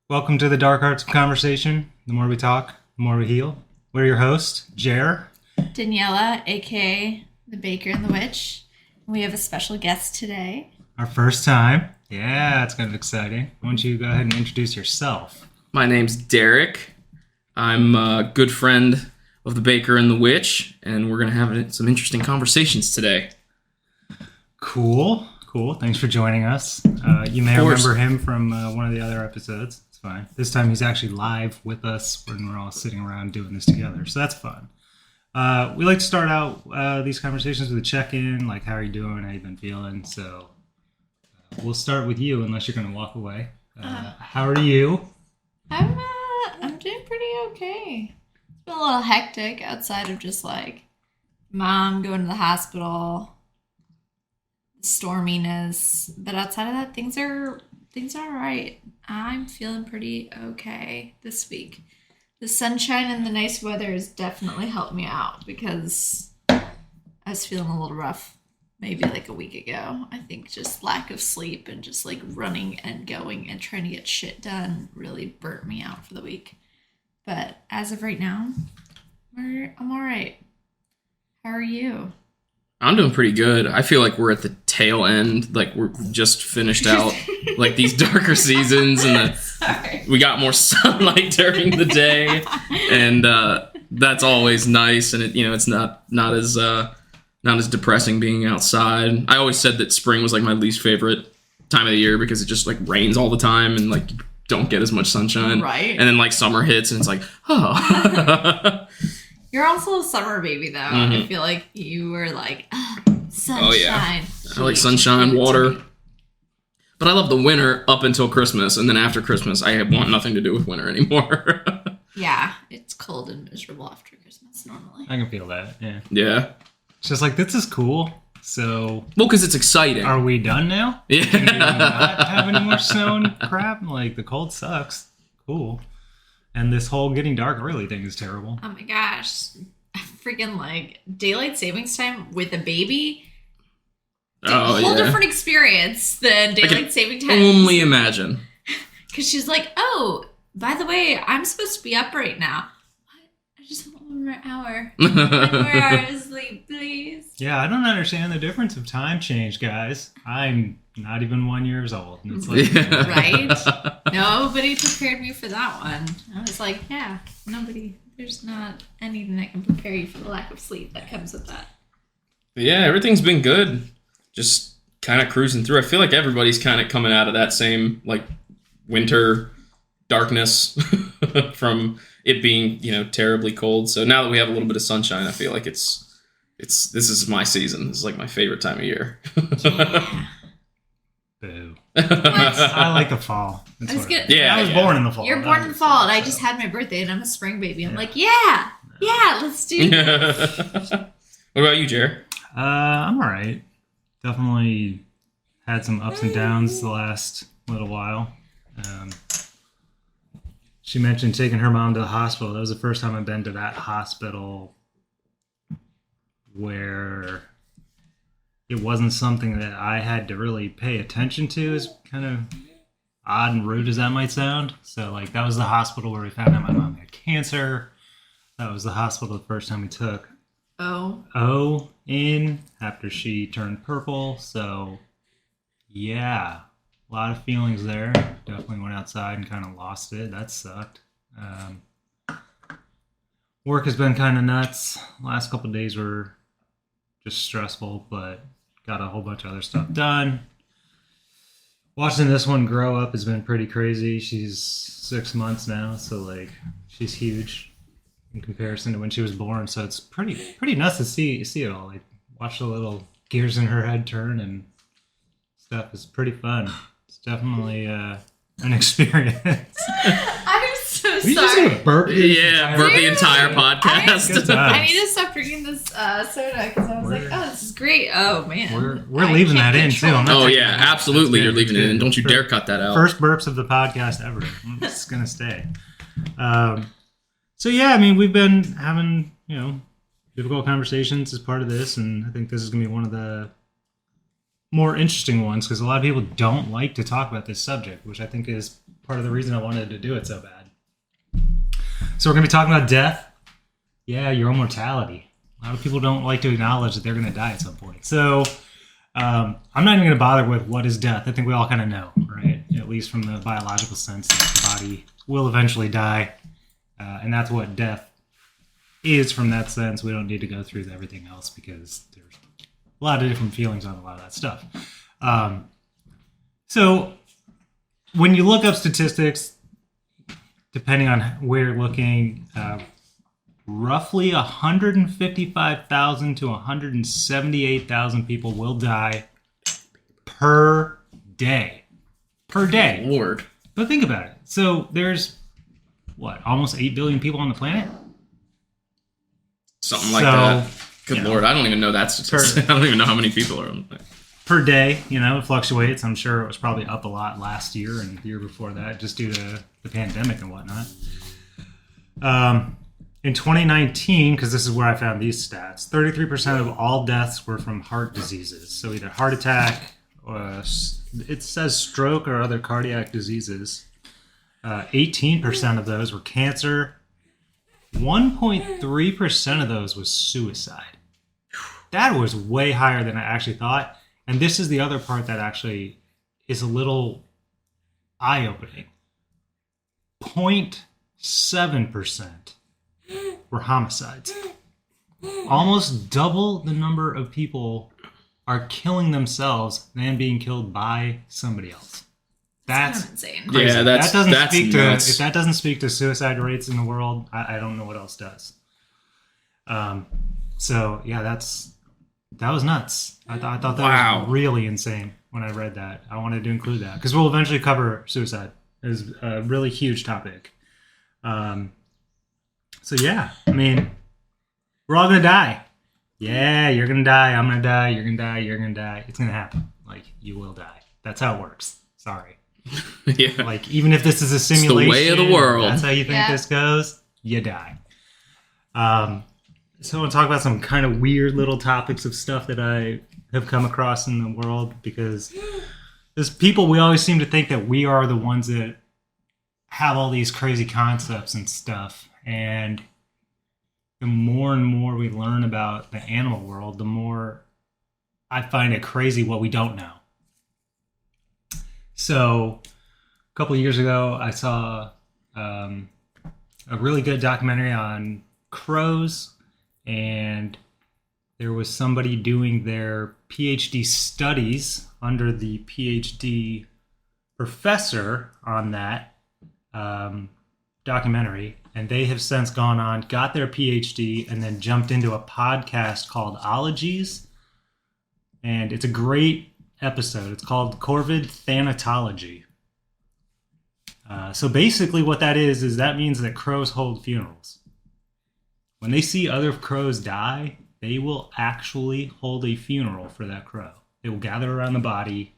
Welcome to the Dark Arts of Conversation. The more we talk, the more we heal. We're your hosts, Jer. Daniela, aka the Baker and the Witch. We have a special guest today. Our first time. Yeah, it's kind of exciting. Why don't you go ahead and introduce yourself? My name's Derek. I'm a good friend of the Baker and the Witch, and we're going to have some interesting conversations today. Cool. Thanks for joining us. You may remember him from one of the other episodes. It's fine. This time he's actually live with us when we're all sitting around doing this together, so that's fun. We like to start out these conversations with a check-in, like how are you doing, how you been feeling. So we'll start with you, unless you're going to walk away. How are you? I'm doing pretty okay. It's been a little hectic outside of just like mom going to the hospital, storminess, but outside of that, things are all right. I'm feeling pretty okay this week. The sunshine and the nice weather has definitely helped me out because I was feeling a little rough maybe like a week ago. I think just lack of sleep and just like running and going and trying to get shit done really burnt me out for the week. But as of right now, I'm all right. How are you? I'm doing pretty good. I feel like we're at the tail end. Like we're just finished out like these darker seasons, and we got more sunlight during the day, and that's always nice. And it's not as depressing being outside. I always said that spring was like my least favorite time of the year because it just like rains all the time and like you don't get as much sunshine. Right. And then like summer hits and it's like, oh. You're also a summer baby, though. Mm-hmm. I feel like you were like, sunshine. Oh, yeah. I like sunshine, water. But I love the winter up until Christmas. And then after Christmas, I want nothing to do with winter anymore. Yeah, it's cold and miserable after Christmas normally. I can feel that, yeah. Yeah. It's just like, this is cool. So, well, because it's exciting. Are we done now? Yeah. Do we not have any more snow and crap? Like, the cold sucks. Cool. And this whole getting dark early thing is terrible. Oh my gosh. Freaking like daylight savings time with a baby. Oh, a whole different experience than daylight saving time. Only imagine. Because she's like, oh, by the way, I'm supposed to be up right now. What? I just want one more hour. One more hour of sleep, please. Yeah, I don't understand the difference of time change, guys. I'm not even 1 year old. And it's like, yeah. Right? Nobody prepared me for that one. I was like, yeah, there's not anything that can prepare you for the lack of sleep that comes with that. Yeah, everything's been good. Just kind of cruising through. I feel like everybody's kind of coming out of that same like winter darkness from it being, terribly cold. So now that we have a little bit of sunshine, I feel like this is my season. This is like my favorite time of year. Yeah. Boo. I like the fall. I was I was born in the fall. You're born in the fall, and I just had my birthday, and I'm a spring baby. I'm like, yeah, let's do this. What about you, Jer? I'm all right. Definitely had some ups and downs the last little while. She mentioned taking her mom to the hospital. That was the first time I've been to that hospital where it wasn't something that I had to really pay attention to, as kind of odd and rude as that might sound. So, like, that was the hospital where we found out my mom had cancer. That was the hospital the first time we took O in after she turned purple. So, yeah, a lot of feelings there. Definitely went outside and kind of lost it. That sucked. Work has been kind of nuts. Last couple of days were just stressful, but got a whole bunch of other stuff done. Watching this one grow up has been pretty crazy. She's 6 months now, so like she's huge in comparison to when she was born. So it's pretty nuts to see it all. Like watch the little gears in her head turn and stuff. Is pretty fun. It's definitely an experience. I'm so We just sorry. gonna burp the entire podcast. I need to stop drinking this soda because I was like, oh, this is great. Oh, man. We're leaving that in, too. Oh, yeah, absolutely. You're leaving it in. Don't you dare cut that out. First burps of the podcast ever. It's going to stay. So, yeah, I mean, we've been having, difficult conversations as part of this, and I think this is going to be one of the more interesting ones because a lot of people don't like to talk about this subject, which I think is part of the reason I wanted to do it so bad. So we're going to be talking about death. Yeah, your own mortality. A lot of people don't like to acknowledge that they're going to die at some point. So I'm not even going to bother with what is death. I think we all kind of know, right? At least from the biological sense that the body will eventually die. And that's what death is from that sense. We don't need to go through everything else because there's a lot of different feelings on a lot of that stuff. So when you look up statistics, depending on where you're looking, roughly 155,000 to 178,000 people will die per day. Per day. Lord. But think about it. So there's, almost 8 billion people on the planet? Something like that. Good Lord, I don't even know that statistic. I don't even know how many people are on the planet. Per day, it fluctuates. I'm sure it was probably up a lot last year and the year before that, just due to the pandemic and whatnot. In 2019, because this is where I found these stats, 33% of all deaths were from heart diseases. So either heart attack, it says stroke or other cardiac diseases. 18% of those were cancer. 1.3% of those was suicide. That was way higher than I actually thought. And this is the other part that actually is a little eye-opening. 0.7% were homicides. Almost double the number of people are killing themselves than being killed by somebody else. That's kind of insane. crazy. Yeah, That doesn't that's speak nuts. to if that doesn't speak to suicide rates in the world. I don't know what else does. So yeah, that was nuts. I thought that was really insane when I read that. I wanted to include that because we'll eventually cover suicide. It's a really huge topic. So yeah, I mean, we're all gonna die. Yeah, you're gonna die. I'm gonna die. You're gonna die. You're gonna die. It's gonna happen. Like, you will die. That's how it works. Sorry. Yeah. Like, even if this is a simulation, the way of the world. That's how you think this goes. You die. So I want to talk about some kind of weird little topics of stuff that I have come across in the world, because as people, we always seem to think that we are the ones that have all these crazy concepts and stuff. And the more and more we learn about the animal world, the more I find it crazy what we don't know. So a couple of years ago, I saw a really good documentary on crows, and there was somebody doing their PhD studies under the PhD professor on that documentary, and they have since gone on, got their PhD, and then jumped into a podcast called Ologies, and it's a great episode. It's called Corvid Thanatology. So basically what that is that means that crows hold funerals. When they see other crows die, they will actually hold a funeral for that crow. They will gather around the body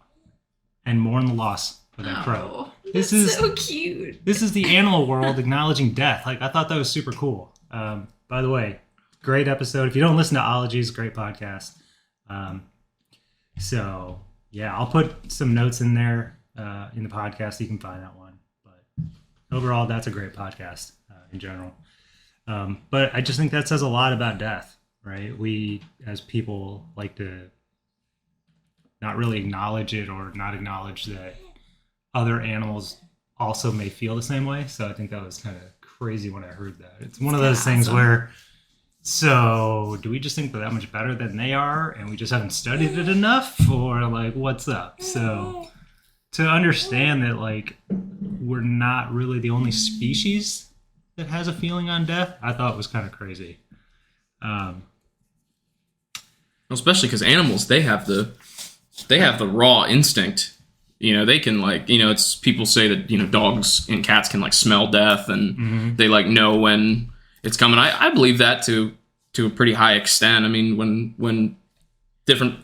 and mourn the loss of that crow. This is so cute. This is the animal world acknowledging death. Like, I thought that was super cool. By the way, great episode. If you don't listen to Ologies, great podcast. So yeah, I'll put some notes in there in the podcast. You can find that one. But overall, that's a great podcast in general. But I just think that says a lot about death, right? We, as people, like to not really acknowledge it, or not acknowledge that other animals also may feel the same way. So I think that was kind of crazy when I heard that. It's one of those things where, so do we just think they're that much better than they are, and we just haven't studied it enough, or like, what's up? So to understand that, like, we're not really the only species that has a feeling on death, I thought was kind of crazy. Especially because animals, they have the raw instinct. They can, like, it's, people say that, dogs and cats can, like, smell death, and they, like, know when it's coming. I believe that to a pretty high extent. I mean, when different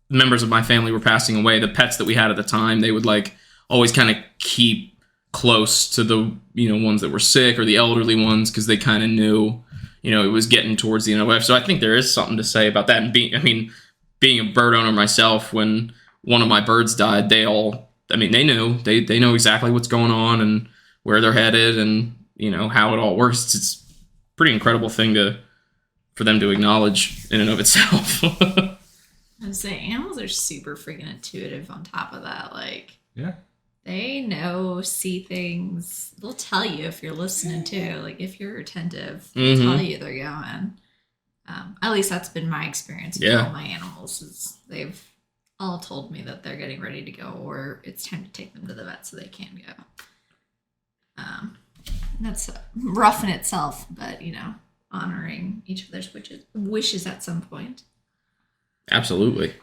members of my family were passing away, the pets that we had at the time, they would, like, always kind of keep close to the, ones that were sick or the elderly ones, because they kind of knew, it was getting towards the end of life. So I think there is something to say about that. And being a bird owner myself, when one of my birds died, they all I mean, they know exactly what's going on and where they're headed and, you know, how it all works. It's a pretty incredible thing for them to acknowledge in and of itself. I would say animals are super freaking intuitive on top of that. Like, Yeah. they see things. They'll tell you if you're listening too. Like, if you're attentive, they'll tell you they're going. At least that's been my experience with all my animals. Is they've all told me that they're getting ready to go, or it's time to take them to the vet so they can go. That's rough in itself, but you know, honoring each of their wishes at some point. Absolutely.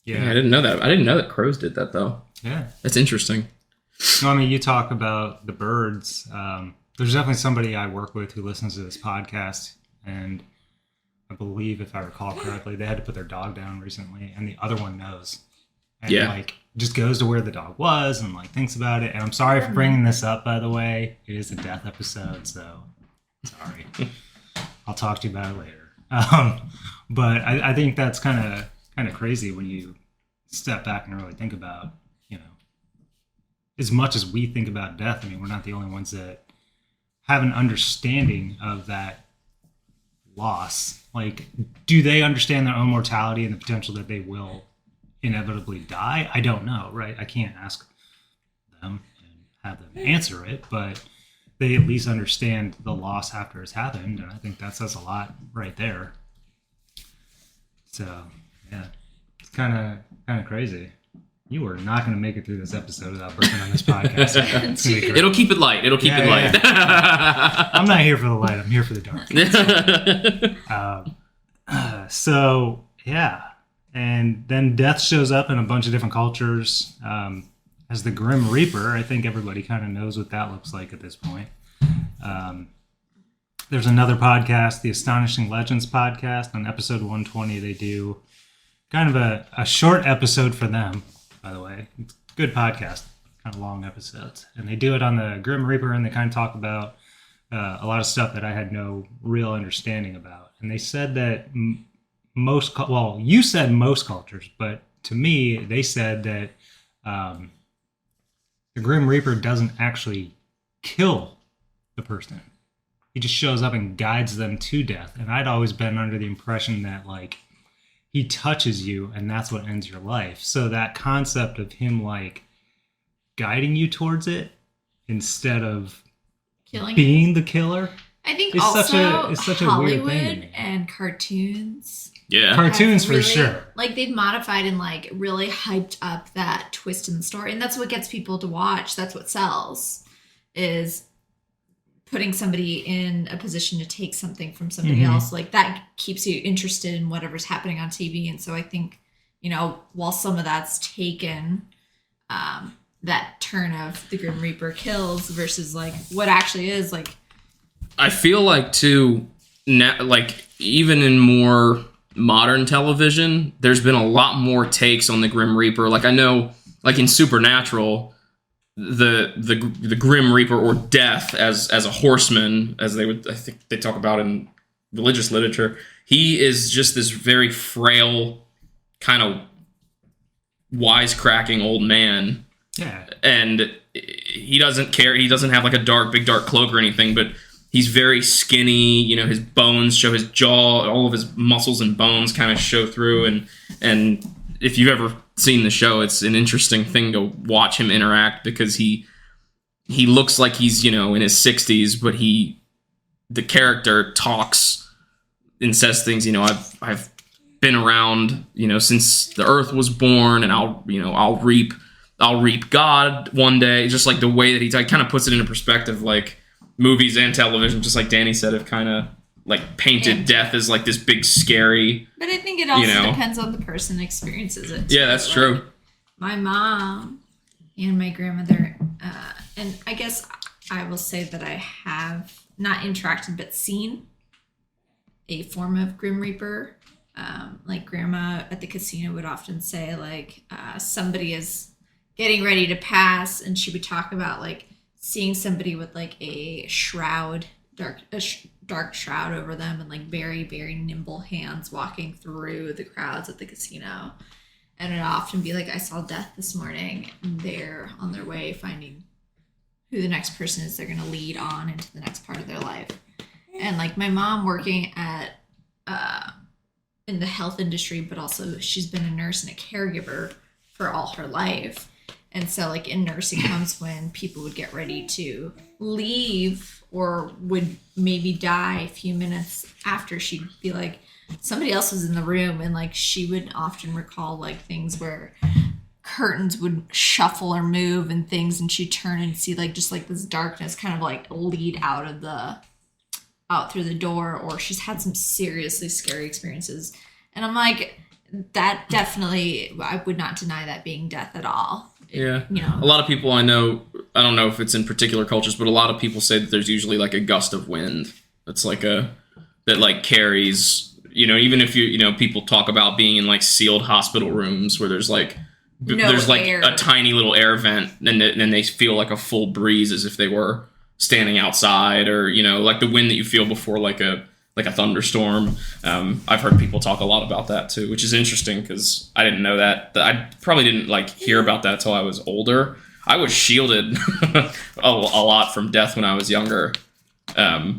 Yeah. I didn't know that. I didn't know that crows did that though. Yeah. That's interesting. No, I mean, you talk about the birds. There's definitely somebody I work with who listens to this podcast, and I believe, if I recall correctly, they had to put their dog down recently, and the other one knows. And, like, just goes to where the dog was and, like, thinks about it. And I'm sorry for bringing this up, by the way. It is a death episode, so sorry. I'll talk to you about it later. But I think that's kind of crazy when you step back and really think about, you know, as much as we think about death. I mean, we're not the only ones that have an understanding of that loss. Like, do they understand their own mortality and the potential that they will inevitably die? I don't know, right? I can't ask them and have them answer it, but they at least understand the loss after it's happened, and I think that says a lot right there. So, yeah, it's kind of crazy. You are not going to make it through this episode without burping on this podcast. It's gonna be great. It'll keep it light. It'll keep it light. Yeah. I'm not here for the light. I'm here for the dark. So, yeah. And then death shows up in a bunch of different cultures as the Grim Reaper. I think everybody kind of knows what that looks like at this point. There's another podcast, the Astonishing Legends podcast. On episode 120, they do kind of a short episode for them, by the way. It's a good podcast, kind of long episodes. And they do it on the Grim Reaper, and they kind of talk about a lot of stuff that I had no real understanding about. And they said that you said most cultures, but to me, they said that the Grim Reaper doesn't actually kill the person. He just shows up and guides them to death. And I'd always been under the impression that, like, he touches you and that's what ends your life. So that concept of him, like, guiding you towards it instead of being the killer. I think it's also such a Hollywood weird thing to me. and cartoons. Yeah. Cartoons for sure. Like, they've modified and, like, really hyped up that twist in the story. And that's what gets people to watch. That's what sells, is putting somebody in a position to take something from somebody else. Like, that keeps you interested in whatever's happening on TV. And so I think, you know, while some of that's taken, that turn of the Grim Reaper kills versus, like, what actually is, like... I feel like, too, like, even in more modern television, there's been a lot more takes on the Grim Reaper. Like, I know, like, in Supernatural, the Grim Reaper, or death as a horseman, as I think they talk about in religious literature, he is just this very frail, kind of wisecracking old man. Yeah. And he doesn't care. He doesn't have, like, a big dark cloak or anything, but he's very skinny. You know, his bones show, his jaw, all of his muscles and bones kind of show through. And if you've ever seen the show, it's an interesting thing to watch him interact, because he looks like he's, you know, in his 60s, but the character talks and says things, you know, I've been around, you know, since the earth was born, and I'll reap God one day. Just like the way that he kind of puts it into perspective, like movies and television, just like Danny said, have kind of like painted death as like this big scary. But I think it also depends on the person experiences it too. Yeah, that's true. My mom and my grandmother, and I guess I will say that I have not interacted but seen a form of Grim Reaper. Like, grandma at the casino would often say, like, somebody is getting ready to pass, and she would talk about, like, seeing somebody with, like, a shroud, dark shroud over them, and, like, very, very nimble hands walking through the crowds at the casino. And it'd often be like, I saw death this morning, and they're on their way finding who the next person is they're going to lead on into the next part of their life. And like my mom working at in the health industry, but also she's been a nurse and a caregiver for all her life. And so like in nursing homes, when people would get ready to leave or would maybe die a few minutes after, she'd be like, somebody else was in the room, and like she would often recall like things where curtains would shuffle or move and things, and she'd turn and see like just like this darkness kind of like lead out through the door, or she's had some seriously scary experiences. And I'm like, that definitely, I would not deny that being death at all. Yeah. You know, a lot of people I know, I don't know if it's in particular cultures, but a lot of people say that there's usually like a gust of wind that's like that like carries, you know, even if you know, people talk about being in like sealed hospital rooms where there's like there's like air. a tiny little air vent, and then they feel like a full breeze as if they were standing outside, or you know, like the wind that you feel before like a thunderstorm. I've heard people talk a lot about that too, which is interesting because I didn't know that. I probably didn't like hear about that until I was older. I was shielded a lot from death when I was younger. I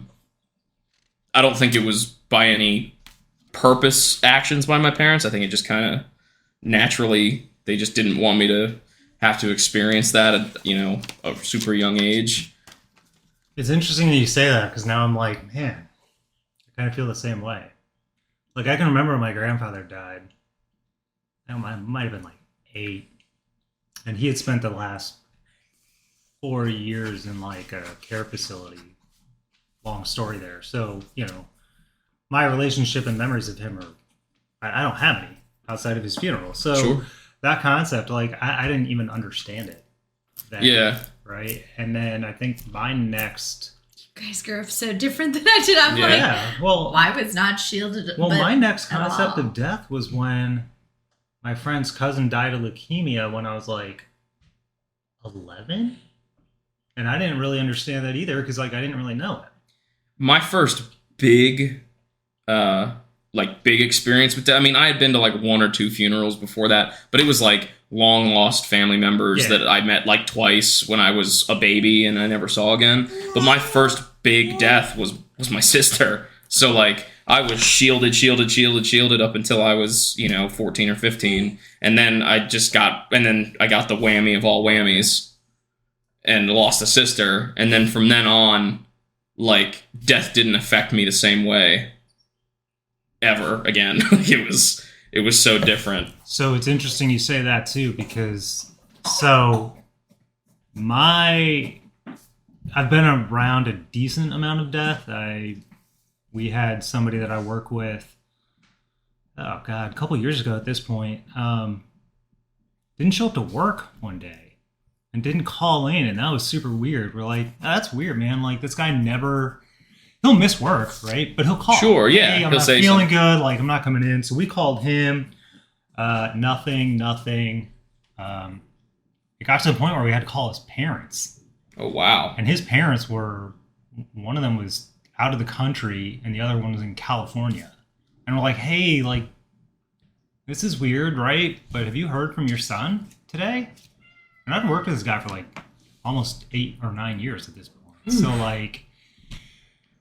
don't think it was by any purpose actions by my parents. I think it just kind of naturally, they just didn't want me to have to experience that at, you know, a super young age. It's interesting that you say that, because now I'm like, man, I kind of feel the same way. Like, I can remember when my grandfather died. I might have been like 8. And he had spent the last 4 years in like a care facility. Long story there. So, you know, my relationship and memories of him I don't have any outside of his funeral. So Sure. That concept, like, I didn't even understand it. Yeah. Right. And then I think my next... You guys grew up so different than I did. I'm like, well, I was not shielded. Well, my next concept all. of death was when my friend's cousin died of leukemia when I was like 11. And I didn't really understand that either, because like I didn't really know it. My first big experience with that. I mean, I had been to like 1 or 2 funerals before that, but it was like long lost family members that I met like twice when I was a baby and I never saw again. But my first big death was my sister. So like I was shielded up until I was, you know, 14 or 15. And then I got the whammy of all whammies and lost a sister. And then from then on, like, death didn't affect me the same way ever again. It was so different. So it's interesting you say that too, because I've been around a decent amount of death. We had somebody that I work with, oh God, a couple years ago at this point, didn't show up to work one day and didn't call in, and that was super weird. We're like, oh, that's weird, man. Like, this guy he'll miss work, right? But he'll call. Sure, yeah. Hey, I'm he'll not say feeling something. good. Like, I'm not coming in. So we called him. Nothing. It got to the point where we had to call his parents. Oh, wow. And his parents one of them was out of the country and the other one was in California. And we're like, hey, like, this is weird, right? But have you heard from your son today? And I've worked with this guy for like almost 8 or 9 years at this point. So like,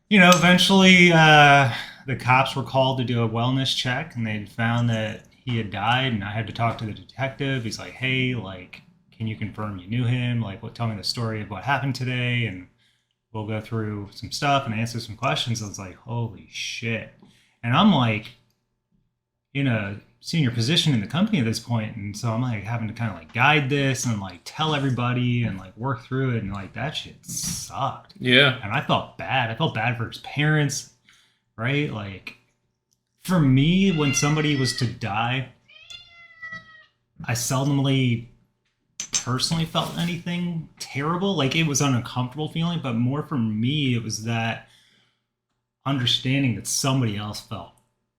you know, eventually the cops were called to do a wellness check, and they found that he had died, and I had to talk to the detective. He's like, hey, like, can you confirm you knew him? Like, tell me the story of what happened today, and we'll go through some stuff and answer some questions. I was like, holy shit. And I'm like in a senior position in the company at this point, and so I'm like having to kind of like guide this and like tell everybody and like work through it, and like that shit sucked. Yeah. And I felt bad for his parents, right? Like, for me, when somebody was to die, I seldomly personally felt anything terrible. Like, it was an uncomfortable feeling, but more for me, it was that understanding that somebody else felt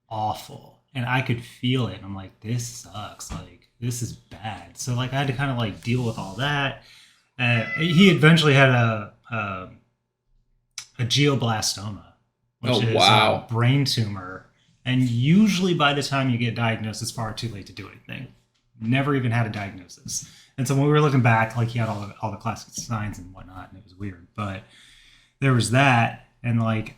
awful. And I could feel it. And I'm like, this sucks. Like, this is bad. So, like, I had to kind of, like, deal with all that. He eventually had a glioblastoma, which is a brain tumor. And usually by the time you get diagnosed, it's far too late to do anything. never even had a diagnosis. And so when we were looking back, like he had all the classic signs and whatnot, and it was weird. But there was that, and like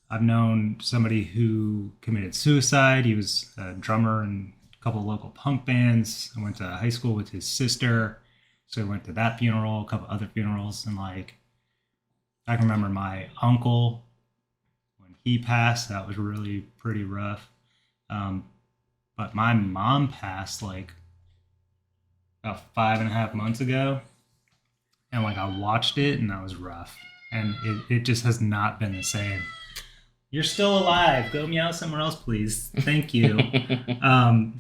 I've known somebody who committed suicide. He was a drummer in a couple of local punk bands. I went to high school with his sister, so I went to that funeral, a couple other funerals, and like I can remember my uncle when he passed. That was really pretty rough. But my mom passed like about 5.5 months ago, and like I watched it, and that was rough, and it just has not been the same. You're still alive. Go meow somewhere else, please. Thank you.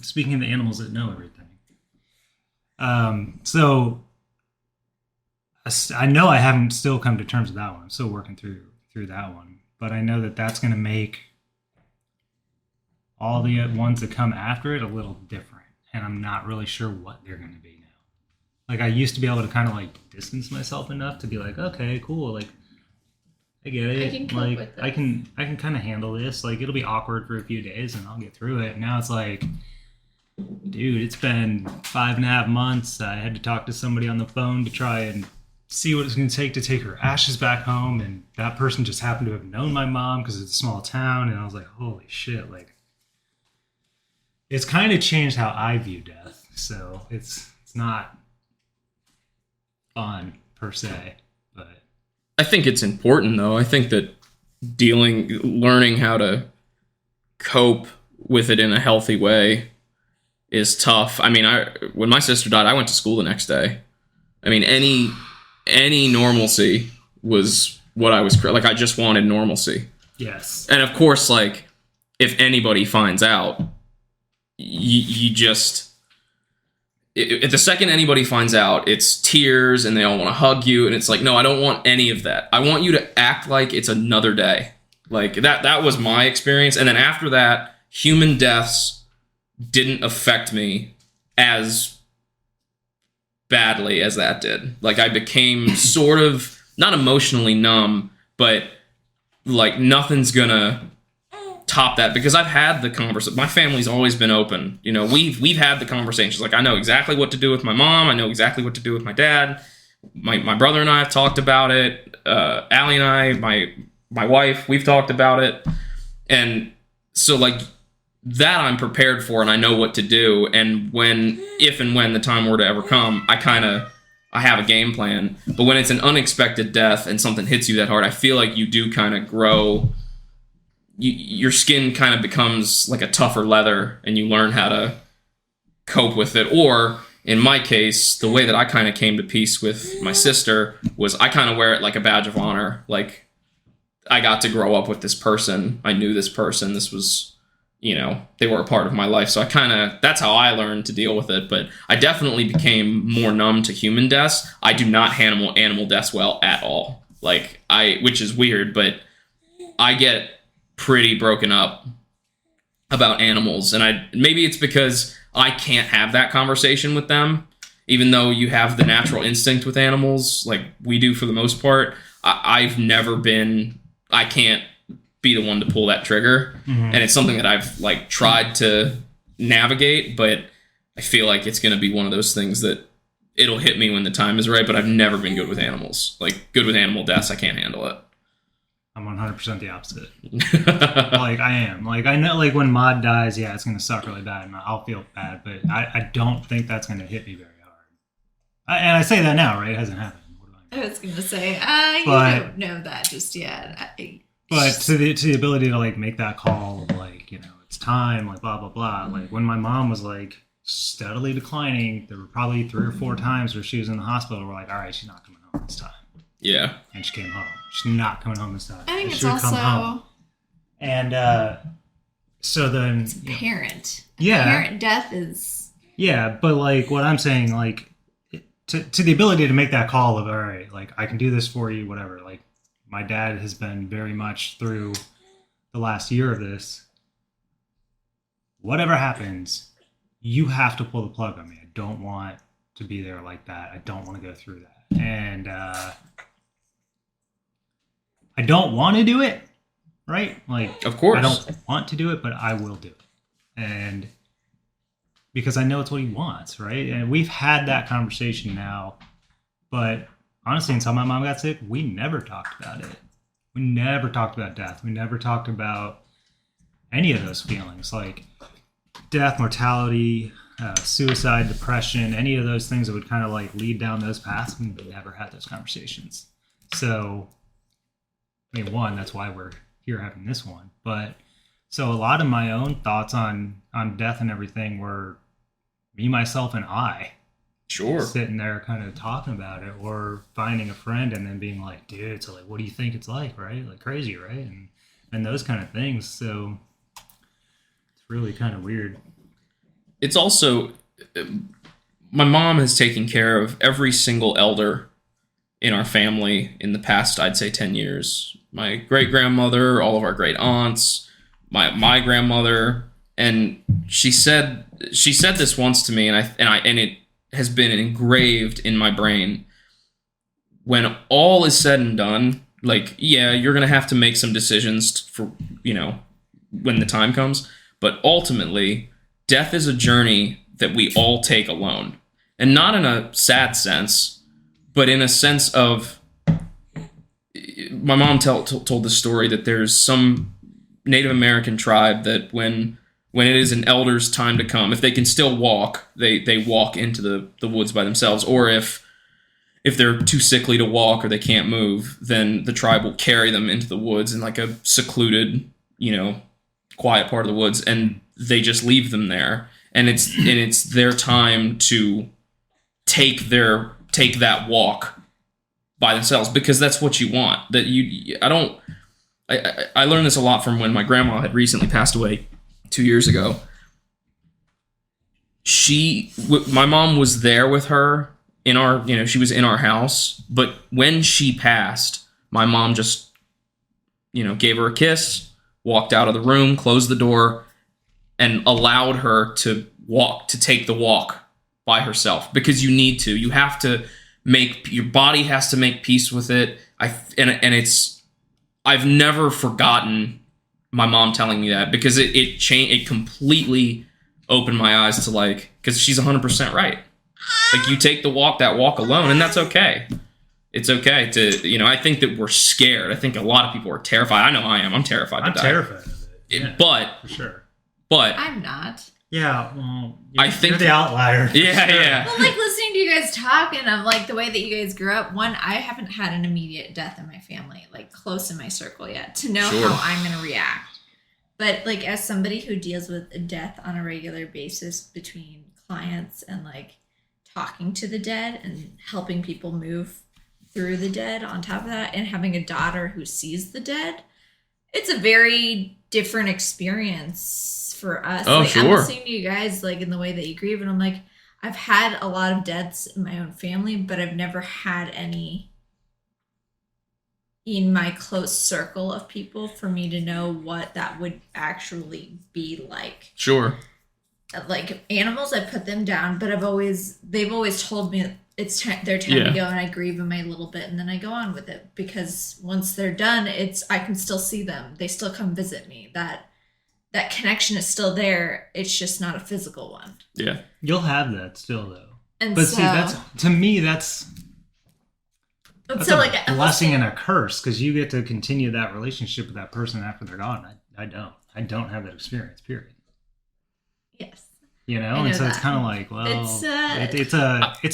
Speaking of the animals that know everything. So I know I haven't still come to terms with that one. I'm still working through that one. But I know that that's going to make all the ones that come after it a little different. And I'm not really sure what they're going to be now. Like I used to be able to kind of like distance myself enough to be like, okay, cool. Like I get it. I can cope like with this. I can kind of handle this. Like it'll be awkward for a few days and I'll get through it. Now it's like, dude, it's been 5.5 months. I had to talk to somebody on the phone to try and see what it's going to take her ashes back home, and that person just happened to have known my mom because it's a small town, and I was like, holy shit, like it's kind of changed how I view death. So it's not fun per se, but I think it's important, though. I think that learning how to cope with it in a healthy way is tough. I mean, when my sister died, I went to school the next day. I mean, any normalcy was what I was like. I just wanted normalcy. yes. And of course, like if anybody finds out, you just if the second anybody finds out, it's tears and they all want to hug you, and it's like, no, I don't want any of that. I want you to act like it's another day. Like that was my experience. And then after that, human deaths didn't affect me as badly as that did. Like I became sort of not emotionally numb, but like nothing's gonna top that, because I've had the conversation. My family's always been open. You know, we've had the conversations. Like I know exactly what to do with my mom. I know exactly what to do with my dad. My brother and I have talked about it. Allie and I, my wife, we've talked about it. And so like that I'm prepared for, and I know what to do. And if and when the time were to ever come, I have a game plan. But when it's an unexpected death and something hits you that hard, I feel like you do kind of grow. Your skin kind of becomes like a tougher leather, and you learn how to cope with it. Or in my case, the way that I kind of came to peace with my sister was I kind of wear it like a badge of honor. Like I got to grow up with this person. I knew this person. This was, they were a part of my life. So that's how I learned to deal with it. But I definitely became more numb to human deaths. I do not handle animal deaths well at all. Which is weird, but I get pretty broken up about animals. And maybe it's because I can't have that conversation with them, even though you have the natural instinct with animals, like we do for the most part. I can't be the one to pull that trigger. Mm-hmm. And it's something that I've tried to navigate, but I feel like it's going to be one of those things that it'll hit me when the time is right. But I've never been good with animals. Good with animal deaths, I can't handle it. I'm 100% the opposite. I am. I know, when Maud dies, yeah, it's going to suck really bad, and I'll feel bad, but I don't think that's going to hit me very hard. And I say that now, right? It hasn't happened. What do I mean? I was going to say, you don't know that just yet. But to the ability to, make that call of, it's time, blah, blah, blah. When my mom was, steadily declining, there were probably 3 or 4 times where she was in the hospital. We're like, all right, she's not coming home this time. Yeah. And she came home. She's not coming home this time. I think she it's would also... come home. And so then... It's a parent. Yeah. Parent death is... Yeah, but what I'm saying, to the ability to make that call of, all right, I can do this for you, whatever. My dad has been very much through the last year of this. Whatever happens, you have to pull the plug on me. I don't want to be there like that. I don't want to go through that. And I don't want to do it, right? Of course. I don't want to do it, but I will do it. And because I know it's what he wants, right? And we've had that conversation now, but honestly, until my mom got sick, we never talked about it. We never talked about death. We never talked about any of those feelings, like death, mortality, suicide, depression, any of those things that would kind of like lead down those paths. We never had those conversations. So, I mean, one, that's why we're here having this one. But so a lot of my own thoughts on death and everything were me, myself, and I. Sure. Sitting there kind of talking about it, or finding a friend and then being like, dude, so like, what do you think it's like, right? Like crazy, right? And those kind of things. So it's really kind of weird. It's also, my mom has taken care of every single elder in our family in the past, I'd say 10 years. My great-grandmother, all of our great aunts, my grandmother, and she said this once to me, and it has been engraved in my brain. When all is said and done, like, yeah, you're going to have to make some decisions for, when the time comes. But ultimately, death is a journey that we all take alone. And not in a sad sense, but in a sense of, my mom told the story that there's some Native American tribe that when it is an elder's time to come, if they can still walk, they walk into the woods by themselves. Or if they're too sickly to walk or they can't move, then the tribe will carry them into the woods in like a secluded, quiet part of the woods, and they just leave them there. And it's their time to take that walk by themselves, because that's what you want. I learned this a lot from when my grandma had recently passed away 2 years ago. My mom was there with her in our, she was in our house, but when she passed, my mom just, gave her a kiss, walked out of the room, closed the door, and allowed her to take the walk by herself, because you need to. You have to your body has to make peace with it. I've never forgotten my mom telling me that, because it completely opened my eyes to, like, because she's 100% right. Like, you take that walk alone, and that's okay. It's okay to, I think that we're scared. I think a lot of people are terrified. I know I am. I'm terrified to die. I'm terrified of it. Yeah, but for sure. But I'm not. Yeah, well, I think you're the outlier. Yeah, sure. yeah. Well, like, listening to you guys talk, and I'm like, the way that you guys grew up, one, I haven't had an immediate death in my family, like, close in my circle yet, to know Sure. how I'm going to react. But, like, as somebody who deals with death on a regular basis between clients and, like, talking to the dead and helping people move through the dead on top of that, and having a daughter who sees the dead, it's a very different experience for us. Oh, like, sure. I'm listening to you guys, like, in the way that you grieve, and I'm like, I've had a lot of deaths in my own family, but I've never had any in my close circle of people for me to know what that would actually be like. Sure. Like, animals, I put them down, but they've always told me it's their time to go, and I grieve them a little bit, and then I go on with it, because once they're done, I can still see them. They still come visit me. That connection is still there. It's just not a physical one. Yeah. You'll have that still, though. And see, that's so, a like, blessing and a curse, because you get to continue that relationship with that person after they're gone. I don't have that experience, period. Yes. And so it's kind of like, well, it's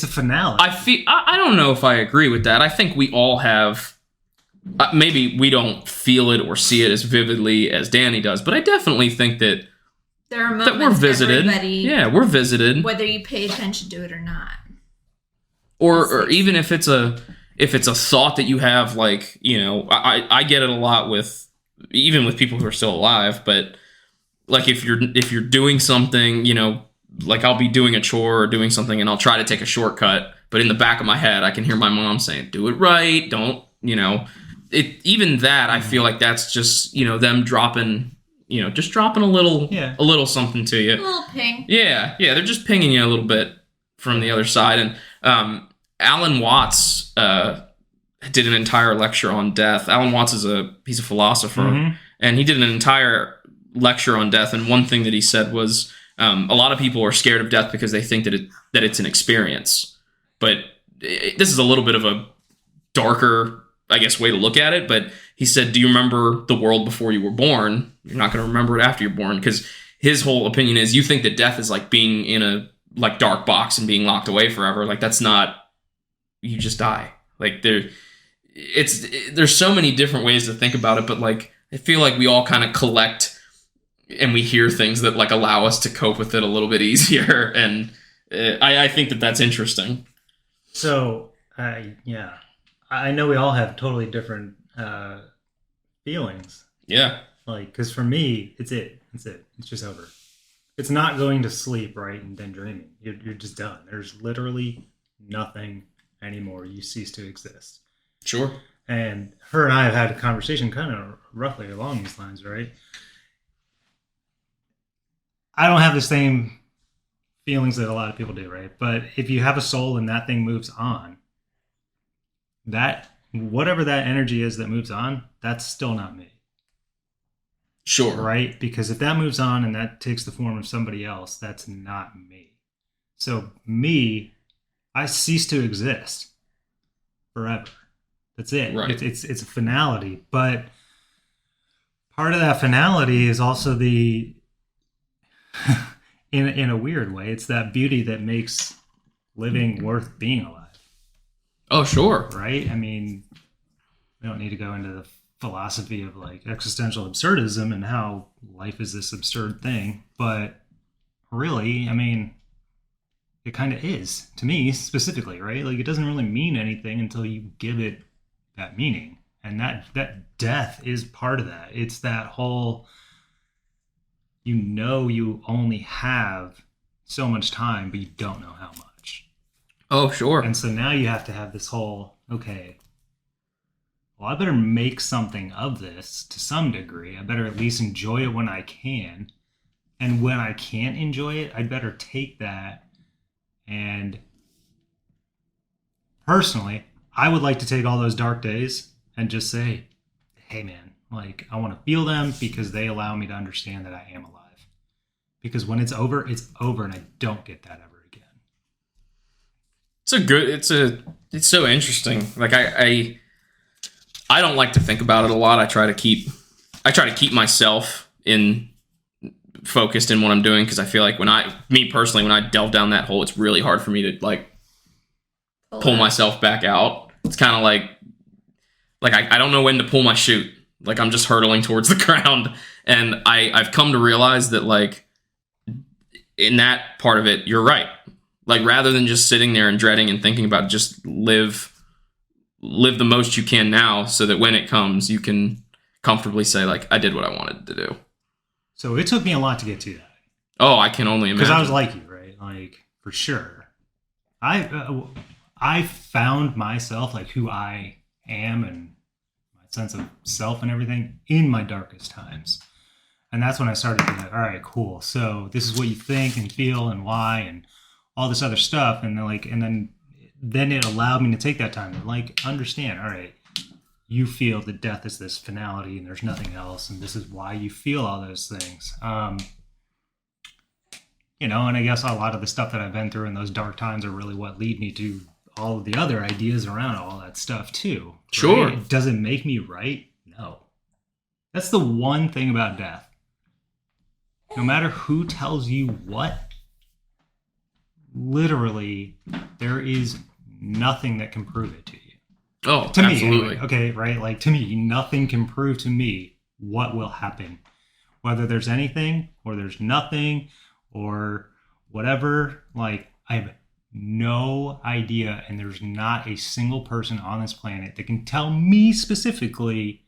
a finale. I don't know if I agree with that. I think we all have, maybe we don't feel it or see it as vividly as Danny does, but I definitely think that there are moments that we're visited. Yeah, we're visited, whether you pay attention to it or not. Or even if it's a thought that you have, like, I get it a lot with people who are still alive, but like, if you're doing something, like, I'll be doing a chore or doing something, and I'll try to take a shortcut, but in the back of my head, I can hear my mom saying, "Do it right, don't," even that, I feel like that's just, them dropping, just dropping a little something to you. A little ping. Yeah, they're just pinging you a little bit from the other side. And Alan Watts did an entire lecture on death. Alan Watts he's a philosopher, and he did an entire lecture on death, and one thing that he said was, A lot of people are scared of death because they think that it's an experience. But this is a little bit of a darker, I guess, way to look at it. But he said, do you remember the world before you were born? You're not going to remember it after you're born. Because his whole opinion is you think that death is like being in a like dark box and being locked away forever. Like that's not, you just die. Like there's so many different ways to think about it. But like, I feel like we all kind of collect and we hear things that like allow us to cope with it a little bit easier. And I think that that's interesting. So, yeah, I know we all have totally different feelings. Yeah. Like, because for me, it's just over. It's not going to sleep, right, and then dreaming. You're just done. There's literally nothing anymore. You cease to exist. Sure. And her and I have had a conversation kind of roughly along these lines, right? I don't have the same feelings that a lot of people do, right? But if you have a soul and that thing moves on, that whatever that energy is that moves on, that's still not me. Sure. Right? Because if that moves on and that takes the form of somebody else, that's not me. So me, I cease to exist forever. That's it. Right. It's a finality. But part of that finality is also the in a weird way, it's that beauty that makes living worth being alive. Oh, sure. Right? I mean, we don't need to go into the philosophy of like existential absurdism and how life is this absurd thing, but really, I mean, it kind of is to me specifically, right? Like it doesn't really mean anything until you give it that meaning, and that death is part of that. It's that whole, you only have so much time, but you don't know how much. Oh, sure. And so now you have to have this whole, okay, well, I better make something of this to some degree. I better at least enjoy it when I can. And when I can't enjoy it, I'd better take that. And personally, I would like to take all those dark days and just say, hey, man, like I want to feel them because they allow me to understand that I am alive. Because when it's over, and I don't get that ever again. It's so interesting. Like I don't like to think about it a lot. I try to keep myself focused in what I'm doing, because I feel like when I delve down that hole, it's really hard for me to like pull myself back out. It's kind of like I don't know when to pull my chute. Like I'm just hurtling towards the ground, and I've come to realize that like in that part of it, you're right. Like rather than just sitting there and dreading and thinking about it, just live the most you can now, so that when it comes, you can comfortably say, like, I did what I wanted to do. So it took me a lot to get to that. Oh, I can only imagine. Because I was like you, right? Like, for sure. I found myself, like, who I am and my sense of self and everything in my darkest times. And that's when I started being like, all right, cool. So this is what you think and feel and why and all this other stuff. And then it allowed me to take that time and like understand, all right, you feel that death is this finality and there's nothing else, and this is why you feel all those things. And I guess a lot of the stuff that I've been through in those dark times are really what lead me to all of the other ideas around all that stuff too. Sure. Right? Does it make me right? No. That's the one thing about death. No matter who tells you what, literally, there is nothing that can prove it to you. Oh, to absolutely. me, anyway. Okay, right? Like, to me, nothing can prove to me what will happen. Whether there's anything, or there's nothing, or whatever, like, I have no idea, and there's not a single person on this planet that can tell me specifically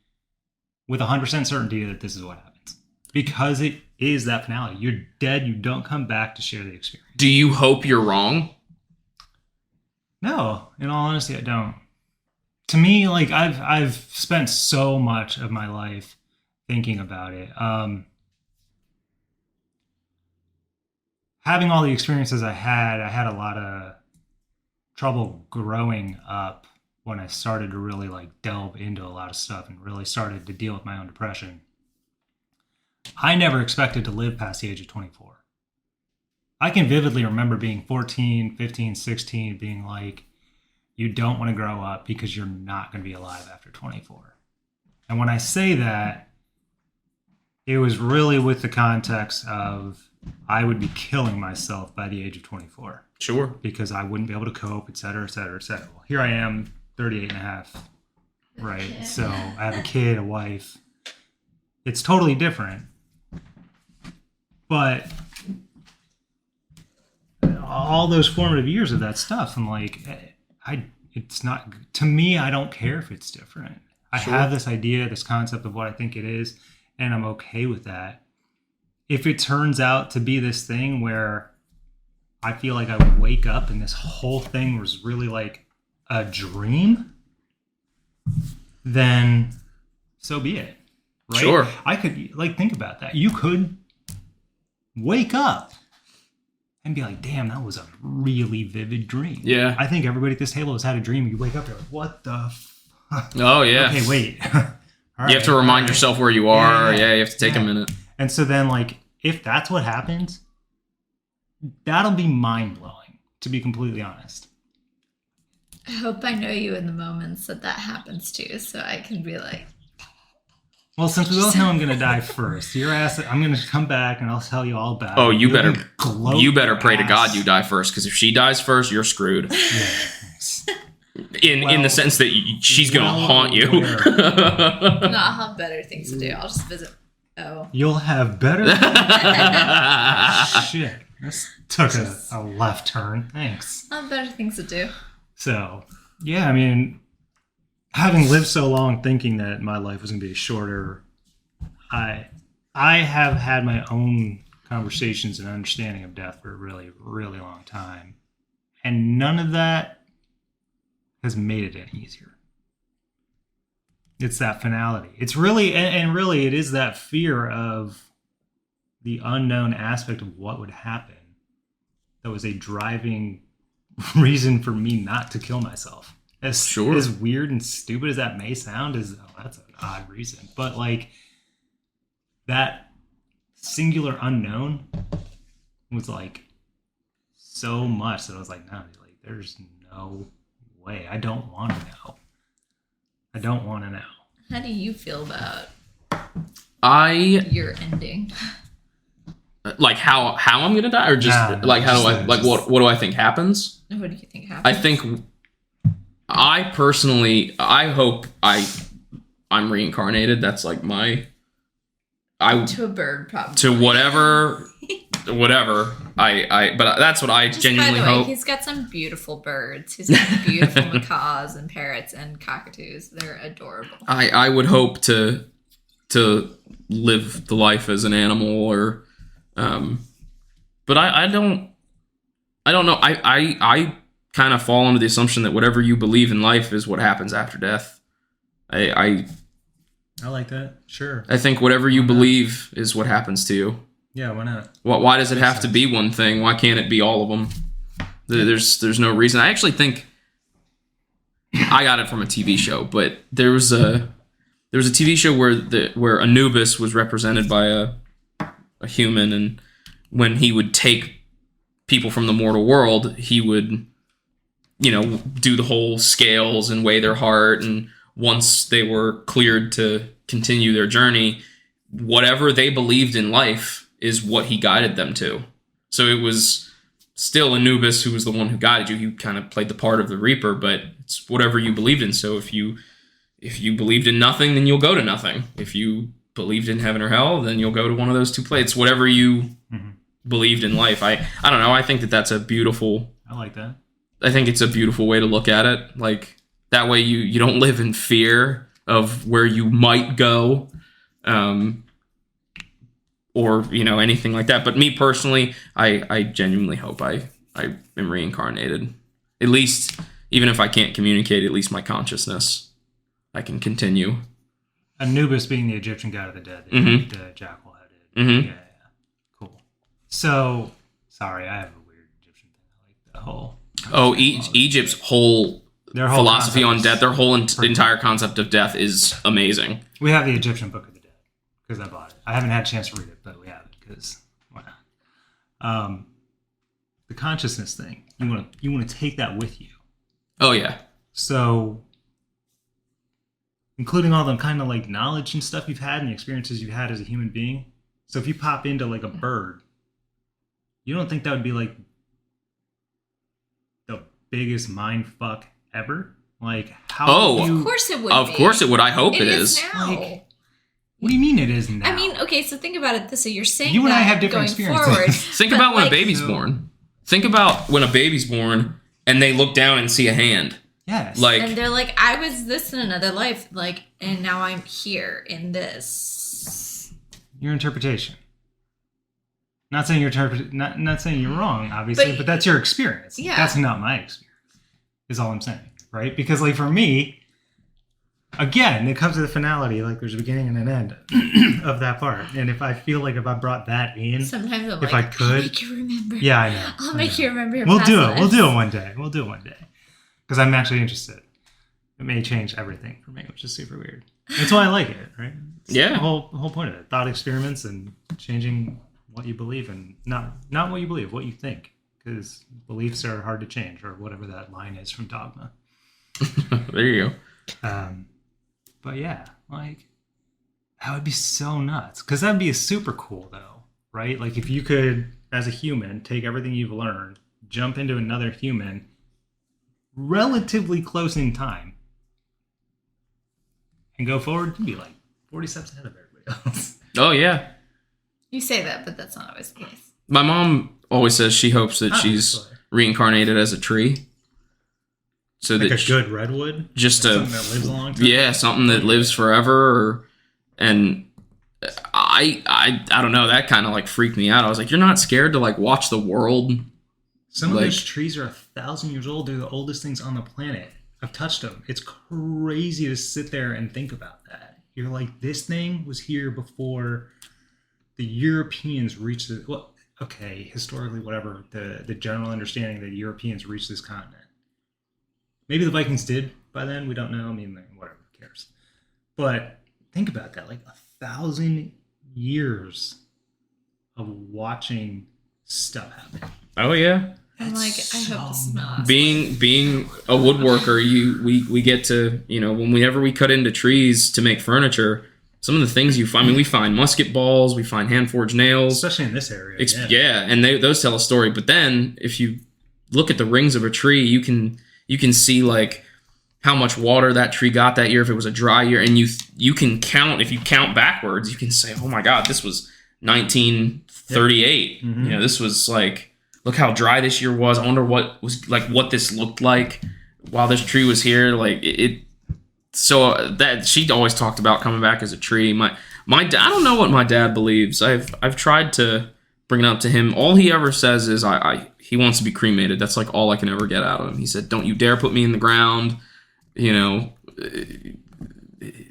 with 100% certainty that this is what happens. Because it is that finality. You're dead, you don't come back to share the experience. Do you hope you're wrong? No, in all honesty, I don't. To me, like I've spent so much of my life thinking about it. Having all the experiences I had a lot of trouble growing up when I started to really like delve into a lot of stuff and really started to deal with my own depression. I never expected to live past the age of 24. I can vividly remember being 14, 15, 16, being like, you don't want to grow up because you're not going to be alive after 24. And when I say that, it was really with the context of I would be killing myself by the age of 24. Sure. Because I wouldn't be able to cope, et cetera, et cetera, et cetera. Well, here I am, 38 and a half, right? So I have a kid, a wife. It's totally different. But all those formative years of that stuff, I'm like, it's not, to me, I don't care if it's different. I have this idea, this concept of what I think it is, and I'm okay with that. If it turns out to be this thing where I feel like I would wake up and this whole thing was really like a dream, then so be it. Right? Sure. I could, like, think about that. You could wake up and be like, damn, that was a really vivid dream. Yeah. I think everybody at this table has had a dream. You wake up, you're like, what the fuck? Oh, yeah. Okay, wait. You have to remind yourself where you are. Yeah, you have to take a minute. And so then, like, if that's what happens, that'll be mind-blowing, to be completely honest. I hope I know you in the moments that happens to, so I can be like... Well, since we both know I'm going to die first, your ass, I'm going to come back and I'll tell you all about it. Oh, you better pray to ass. God you die first, because if she dies first, you're screwed. Yeah. In the sense that she's going to haunt you. No, I'll have better things to do. I'll just visit. Oh. You'll have better... Shit. This took a left turn. Thanks. I'll have better things to do. So, yeah, I mean, having lived so long thinking that my life was going to be shorter, I have had my own conversations and understanding of death for a really, really long time. And none of that has made it any easier. It's that finality. It's really, and really, it is that fear of the unknown aspect of what would happen that was a driving reason for me not to kill myself. As weird and stupid as that may sound, that's an odd reason. But like that singular unknown was like so much that I was like, no, like there's no way. I don't want to know. I don't want to know. How do you feel about your ending? Like how I'm gonna die, or just like how do I like what do I think happens? What do you think happens? I think I personally hope I'm reincarnated. That's like to a bird, probably, to whatever but that's what I genuinely hope. He's got some beautiful birds. He's got beautiful macaws and parrots and cockatoos. They're adorable. I would hope to live the life as an animal, or but I don't know. I kind of fall under the assumption that whatever you believe in life is what happens after death. I like that. Sure. I think whatever you believe is what happens to you. Yeah, why not? Why does it have to be one thing? Why can't it be all of them? There's no reason. I actually think I got it from a TV show, but there was a TV show where Anubis was represented by a human, and when he would take people from the mortal world, he would, do the whole scales and weigh their heart, and once they were cleared to continue their journey, whatever they believed in life is what he guided them to. So it was still Anubis who was the one who guided you. He kind of played the part of the Reaper, but it's whatever you believed in. So if you believed in nothing, then you'll go to nothing. If you believed in heaven or hell, then you'll go to one of those two places. Whatever you believed in life. I don't know. I think that's a beautiful... I like that. I think it's a beautiful way to look at it. Like, that way you don't live in fear of where you might go, or anything like that. But me personally, I genuinely hope I am reincarnated. At least, even if I can't communicate, at least my consciousness, I can continue. Anubis being the Egyptian god of the dead, the jackal headed. Yeah, cool. So, sorry, I have a weird Egyptian thing. I like the whole. Egypt's whole philosophy on death, their whole entire concept of death is amazing. We have the Egyptian Book of the Dead because I bought it. I haven't had a chance to read it, but we have it because why not? the consciousness thing. You want to take that with you. Oh yeah. So, including all the kind of like knowledge and stuff you've had and the experiences you've had as a human being. So if you pop into like a bird, you don't think that would be like the biggest mind fuck ever? Like how? Of course it would. Of course it would. I hope it is. Now. Like, what do you mean it is now? I mean, okay, so think about it this way. You're saying you and that I have different going experiences. forward. Think about when a baby's born. Think about when a baby's born and they look down and see a hand. Yes. Like, and they're like, I was this in another life, like, and now I'm here in this. Your interpretation. Not saying not saying you're wrong, obviously, but that's your experience. Yeah. That's not my experience. Is all I'm saying, right? Because like for me, again, it comes to the finality. Like there's a beginning and an end of that part, and if I feel like if I brought that in, Sometimes I'm if like, I could, I'll make you remember. Yeah, I know. I'll make you remember your We'll past do it. lives. We'll do it one day. We'll do it one day. Because I'm actually interested. It may change everything for me, which is super weird. That's why I like it, right? It's Yeah. the whole point of it. Thought experiments and changing what you believe in. Not what you believe, what you think. Because beliefs are hard to change, or whatever that line is from Dogma. there you go. But yeah, like, that would be so nuts. Because that'd be super cool, though, right? Like, if you could, as a human, take everything you've learned, jump into another human, relatively close in time, and go forward, you'd be like 40 steps ahead of everybody else. Oh yeah. You say that, but that's not always the case. My mom always says she hopes that she's Obviously. reincarnated as a tree. So Like that a good redwood? just Like a something that lives a long time? yeah, something that lives forever. And I don't know. That kind of like freaked me out. I was like, you're not scared to like watch the world. Some of Like- those trees are 1,000 years old. They're the oldest things on the planet. I've touched them. It's crazy to sit there and think about that. You're like, this thing was here before the Europeans reached it. Well, okay, historically, whatever, the general understanding that Europeans reached this continent. Maybe the Vikings did by then. We don't know. I mean, whatever, who cares? But think about that. Like 1,000 years of watching stuff happen. Oh yeah. I'm like, I hope this is my last. Being a woodworker, we get to, you know, whenever we cut into trees to make furniture, some of the things you find, I mean, we find musket balls, we find hand forged nails, Especially in this area. yeah, and those tell a story. But then if you look at the rings of a tree, you can see like how much water that tree got that year if it was a dry year, and you can count, if you count backwards, you can say, oh my God, this was 1938. Yep. Mm-hmm. You know, this was like, look how dry this year was. I wonder what this looked like while this tree was here. Like it. So that she always talked about coming back as a tree. My dad, I don't know what my dad believes. I've tried to bring it up to him. All he ever says is he wants to be cremated. That's like all I can ever get out of him. He said, "Don't you dare put me in the ground." You know.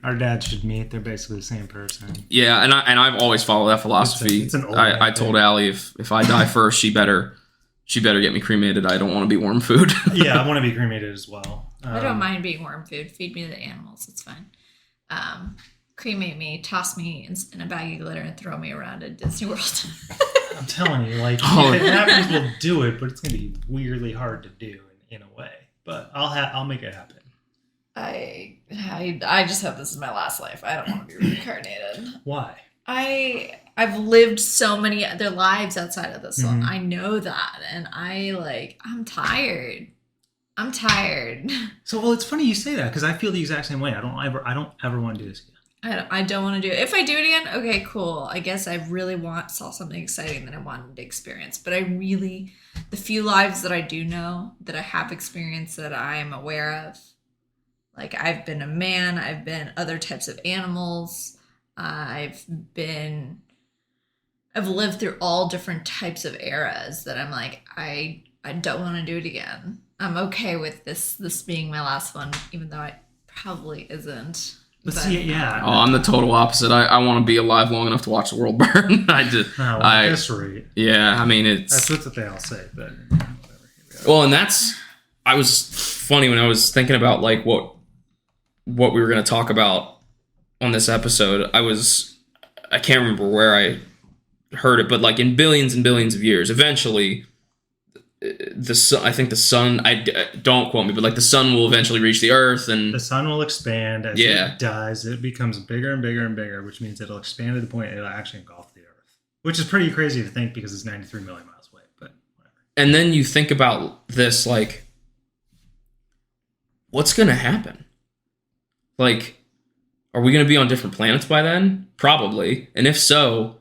Our dads should meet. They're basically the same person. Yeah, and I've always followed that philosophy. It's an old I told Allie if I die first, she better get me cremated. I don't want to be worm food. Yeah, I want to be cremated as well. I don't mind being worm food. Feed me the animals. It's fine. Cremate me, toss me in a bag of glitter, and throw me around at Disney World. I'm telling you, like, Oh. if it happens, we'll do it, but it's gonna be weirdly hard to do in a way. But I'll make it happen. I just hope this is my last life. I don't want to be reincarnated. Why? I've lived so many other lives outside of this one. Mhm. I know that, and I'm tired. I'm tired. So, well, it's funny you say that because I feel the exact same way. I don't ever want to do this again. I don't want to do it. If I do it again, okay, cool. I guess I really saw something exciting that I wanted to experience. But the few lives that I do know, that I have experienced, that I am aware of, like I've been a man, I've been other types of animals, I've lived through all different types of eras that I'm like, I don't want to do it again. I'm okay with this being my last one, even though it probably isn't. But see, yeah. Oh, I'm the total opposite. I want to be alive long enough to watch the world burn. At this rate. Yeah, I mean That's what they all say, but whatever. Well, and I was funny when I was thinking about like what we were going to talk about on this episode. I can't remember where I heard it, but like in billions and billions of years, eventually the sun, I think the sun, don't quote me, but like the sun will eventually reach the earth, and the sun will expand as it does. It becomes bigger and bigger and bigger, which means it'll expand to the point it'll actually engulf the earth, which is pretty crazy to think because it's 93 million miles away, but whatever. And then you think about this, like, what's going to happen? Like, are we going to be on different planets by then? Probably. And if so,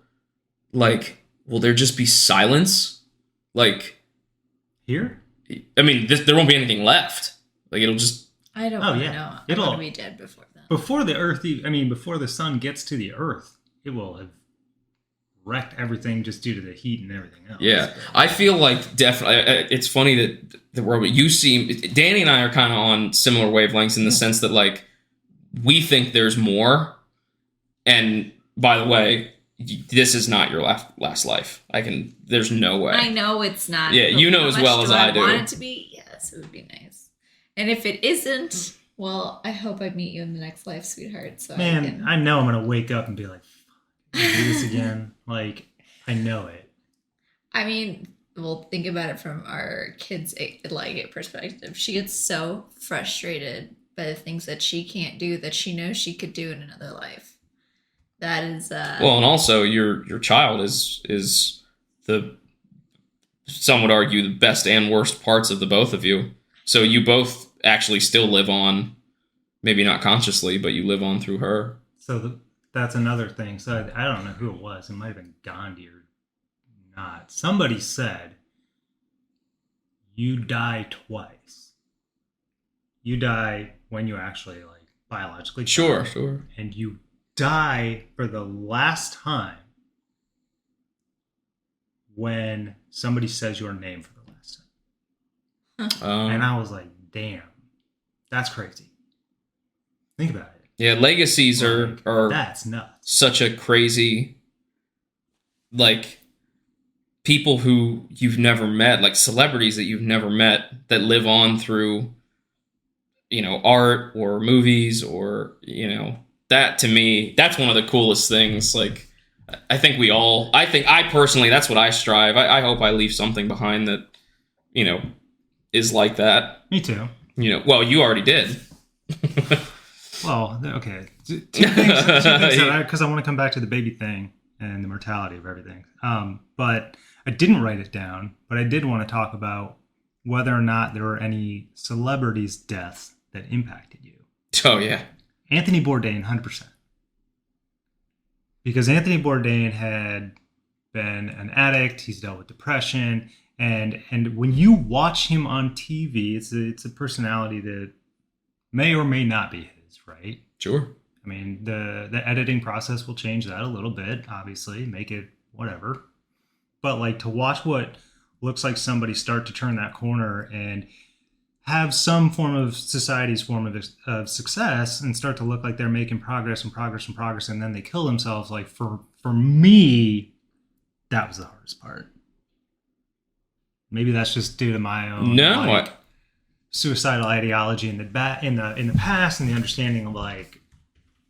like, will there just be silence? Like, here? I mean, there won't be anything left. Like, it'll just... I don't know. I'm going to be dead before then. Before the earth, before the sun gets to the earth, it will have wrecked everything just due to the heat and everything else. Yeah. I feel like definitely... It's funny that the world... You seem... Danny and I are kind of on similar wavelengths in the sense that, like, we think there's more. And, by the way... This is not your last life. There's no way. I know it's not. Yeah, you know as well as I do. Want it to be? Yes, it would be nice. And if it isn't, well, I hope I meet you in the next life, sweetheart. So I know I'm gonna wake up and be like, "Do this again." Like, I know it. I mean, we'll think about it from our kids' perspective. She gets so frustrated by the things that she can't do that she knows she could do in another life. That is well, and also your child is the, some would argue, the best and worst parts of the both of you. So you both actually still live on, maybe not consciously, but you live on through her. So that's another thing. So I don't know who it was. It might have been Gandhi or not. Somebody said you die twice. You die when you actually like biologically die. Sure. And you die for the last time when somebody says your name for the last time. And I was like, damn, that's crazy. Think about it. Yeah, legacies are that's nuts. Such a crazy, like, people who you've never met, like celebrities that you've never met that live on through, art or movies or, that to me, that's one of the coolest things. Like, I personally, that's what I strive. I hope I leave something behind that, is like that. Me too. Well, you already did. Well, okay. Two things because I want to come back to the baby thing and the mortality of everything. But I didn't write it down, but I did want to talk about whether or not there were any celebrities' deaths that impacted you. Oh, yeah. Anthony Bourdain, 100%. Because Anthony Bourdain had been an addict. He's dealt with depression. And when you watch him on TV, it's a personality that may or may not be his, right? Sure. I mean, the editing process will change that a little bit, obviously, make it whatever. But like to watch what looks like somebody start to turn that corner and have some form of society's form of success and start to look like they're making progress, and then they kill themselves. Like for me, that was the hardest part. Maybe that's just due to my own suicidal ideology in the past, and the understanding of like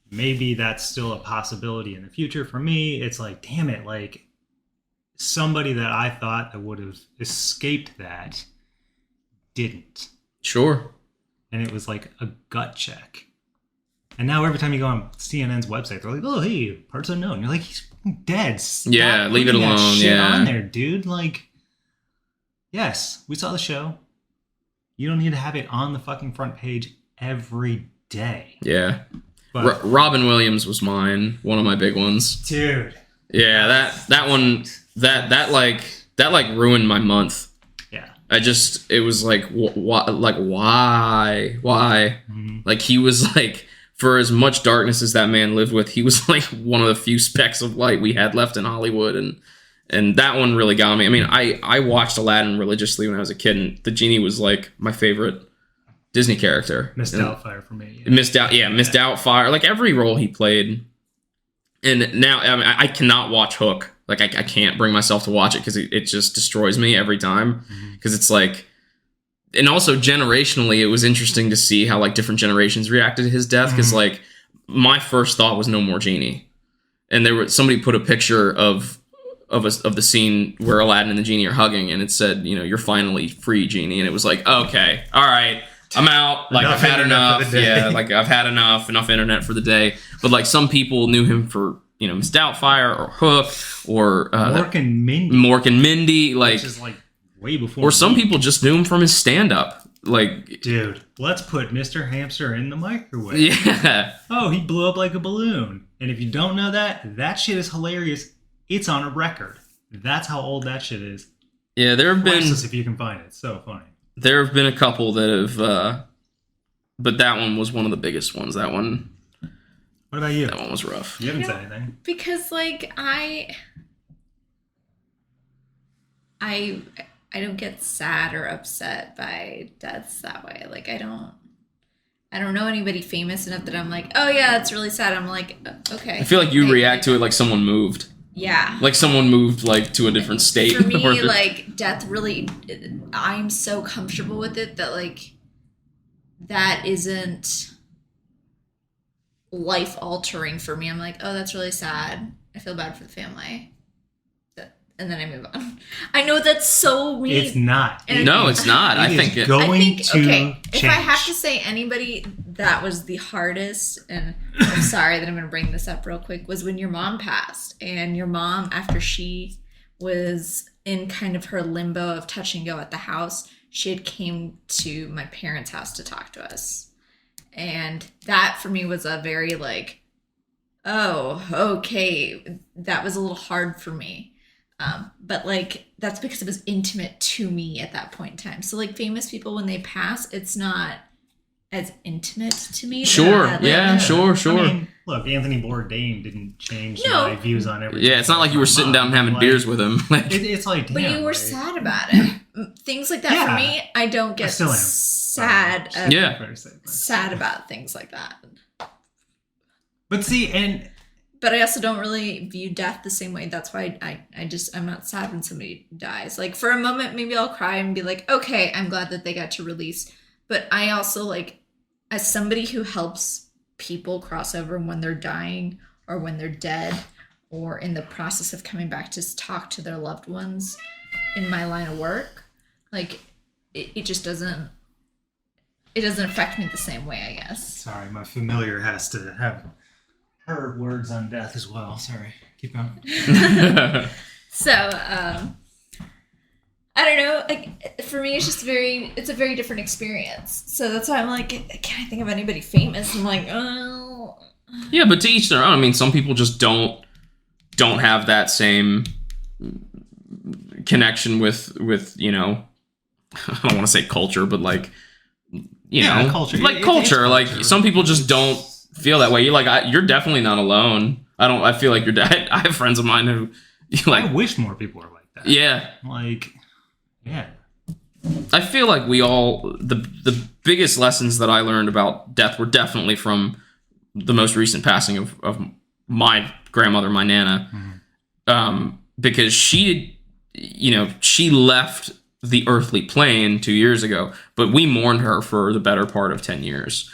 maybe that's still a possibility in the future. For me, it's like, damn it, like somebody that I thought that would have escaped that didn't. Sure. And it was like a gut check. And now every time you go on CNN's website, they're like, oh, hey, parts unknown. You're like, he's dead. Stop leave it alone. That shit on there, dude. Like, yes, we saw the show. You don't need to have it on the fucking front page every day. Yeah. But Robin Williams was mine. One of my big ones. Dude. Yeah, that one, that ruined my month. It was like, why? Mm-hmm. Like, he was like, for as much darkness as that man lived with, he was like one of the few specks of light we had left in Hollywood. And that one really got me. I mean, I watched Aladdin religiously when I was a kid, and the genie was like my favorite Disney character. Miss Doubtfire for me. Miss Doubtfire. Like every role he played. And now, I mean, I cannot watch Hook. Like, I can't bring myself to watch it because it just destroys me every time. Because it's like... And also, generationally, it was interesting to see how, like, different generations reacted to his death. Because, like, my first thought was no more Genie. And somebody put a picture of of the scene where Aladdin and the genie are hugging, and it said, "You're finally free, genie." And it was like, okay, all right, I'm out. Like, I've had enough. Yeah, like I've had enough internet for the day. But like some people knew him for Miss Doubtfire or Hook or Mork and Mindy. Mork and Mindy, like, which is like way before. Or some people just knew him from his stand-up. Like, dude, let's put Mr. Hamster in the microwave. Yeah. Oh, he blew up like a balloon. And if you don't know that shit is hilarious. It's on a record. That's how old that shit is. Yeah, there have been. Priceless if you can find it. It's so funny. There have been a couple that have, but that one was one of the biggest ones. That one. What about you? That one was rough. You haven't said anything. Because like I don't get sad or upset by deaths that way. Like I don't know anybody famous enough that I'm like, oh yeah, that's really sad. I'm like, okay. I feel like you react to it like someone moved. Yeah. Like someone moved like to a different state. For me, like death really, I'm so comfortable with it that like that isn't life altering for me. I'm like, oh, that's really sad. I feel bad for the family. And then I move on. I know that's so mean. It's not. No, it's not. I think it's going to change. If I have to say anybody that was the hardest, and I'm sorry that I'm going to bring this up real quick, was when your mom passed. And your mom, after she was in kind of her limbo of touch and go at the house, she had came to my parents' house to talk to us. And that for me was a very like, oh, okay. That was a little hard for me. But like that's because it was intimate to me at that point in time. So like famous people when they pass, it's not as intimate to me. Sure, Like, yeah, sure. I mean, look, Anthony Bourdain didn't change my views on everything. Yeah, it's not like you were sitting down and having beers with him. Like, it's like, damn, but you were sad about it. Things like that for me, I don't get sad. Sad about things like that. But see, But I also don't really view death the same way. That's why I'm not sad when somebody dies. Like for a moment, maybe I'll cry and be like, okay, I'm glad that they got to release. But I also like, as somebody who helps people cross over when they're dying or when they're dead or in the process of coming back to talk to their loved ones in my line of work, like it just doesn't, it doesn't affect me the same way, I guess. Sorry, my familiar has to have her words on death as well. Sorry. Keep going. So, I don't know. Like, for me, it's a very different experience. So that's why I'm like, can't I think of anybody famous? I'm like, oh. Yeah, but to each their own. I mean, some people just don't have that same connection with I don't want to say culture, but like, culture. Like culture. Like some people just don't feel that way. You're like, you're definitely not alone. I feel like I have friends of mine who like. I wish more people were like that. Yeah. Like, yeah. I feel like we all the biggest lessons that I learned about death were definitely from the most recent passing of my grandmother, my Nana, because she left the earthly plane 2 years ago, but we mourned her for the better part of 10 years.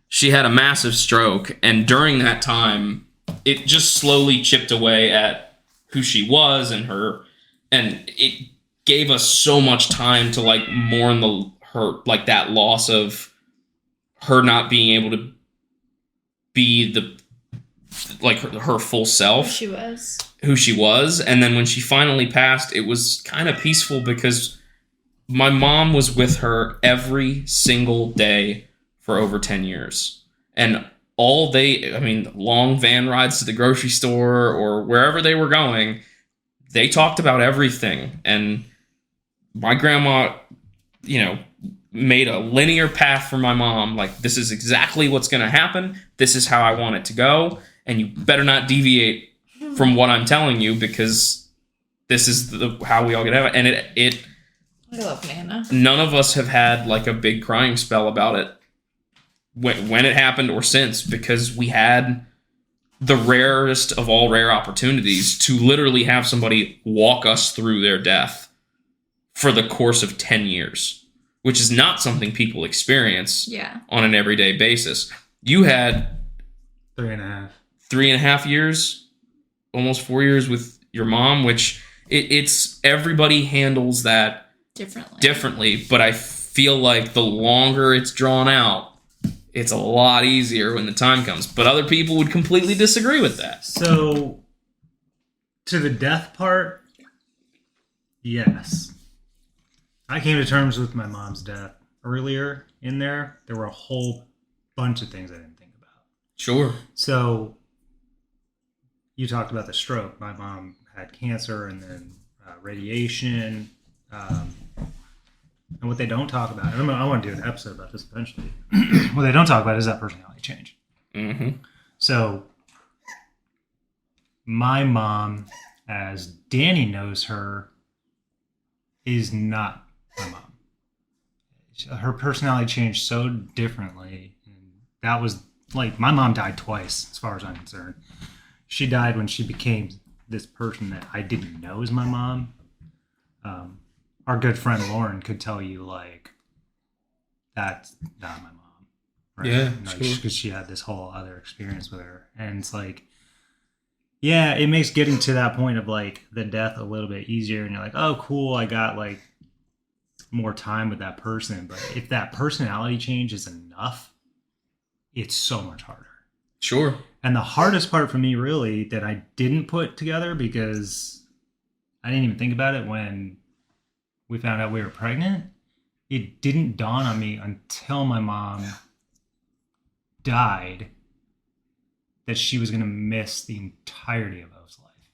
She had a massive stroke, and during that time, it just slowly chipped away at who she was and it gave us so much time to like mourn her like that loss of her not being able to be her full self, who she was. And then when she finally passed, it was kind of peaceful because my mom was with her every single day for over 10 years. And long van rides to the grocery store or wherever they were going, they talked about everything. And my grandma, made a linear path for my mom. Like, this is exactly what's going to happen. This is how I want it to go. And you better not deviate from what I'm telling you, because this is how we all get out. And it I love Nana. None of us have had like a big crying spell about it when it happened or since, because we had the rarest of all rare opportunities to literally have somebody walk us through their death for the course of 10 years, which is not something people experience on an everyday basis. You had 3.5. 3.5 years, almost 4 years with your mom, which it's everybody handles that differently, but I feel like the longer it's drawn out, it's a lot easier when the time comes. But other people would completely disagree with that. So, to the death part, yes. I came to terms with my mom's death earlier in there. There were a whole bunch of things I didn't think about. Sure. So, you talked about the stroke. My mom had cancer and then radiation. And what they don't talk about, and I want to do an episode about this eventually. What they don't talk about is that personality change. Mm-hmm. So, my mom, as Danny knows her, is not my mom. Her personality changed so differently. And that was like, my mom died twice, as far as I'm concerned. She died when she became this person that I didn't know as my mom. Our good friend Lauren could tell you, like, that's not my mom. Right? Yeah, like, sure. Because she had this whole other experience with her. And it's like, yeah, it makes getting to that point of, like, the death a little bit easier. And you're like, oh, cool, I got, like, more time with that person. But if that personality change is enough, it's so much harder. Sure. And the hardest part for me, really, that I didn't put together because I didn't even think about it when we found out we were pregnant, it didn't dawn on me until my mom died that she was going to miss the entirety of O's life.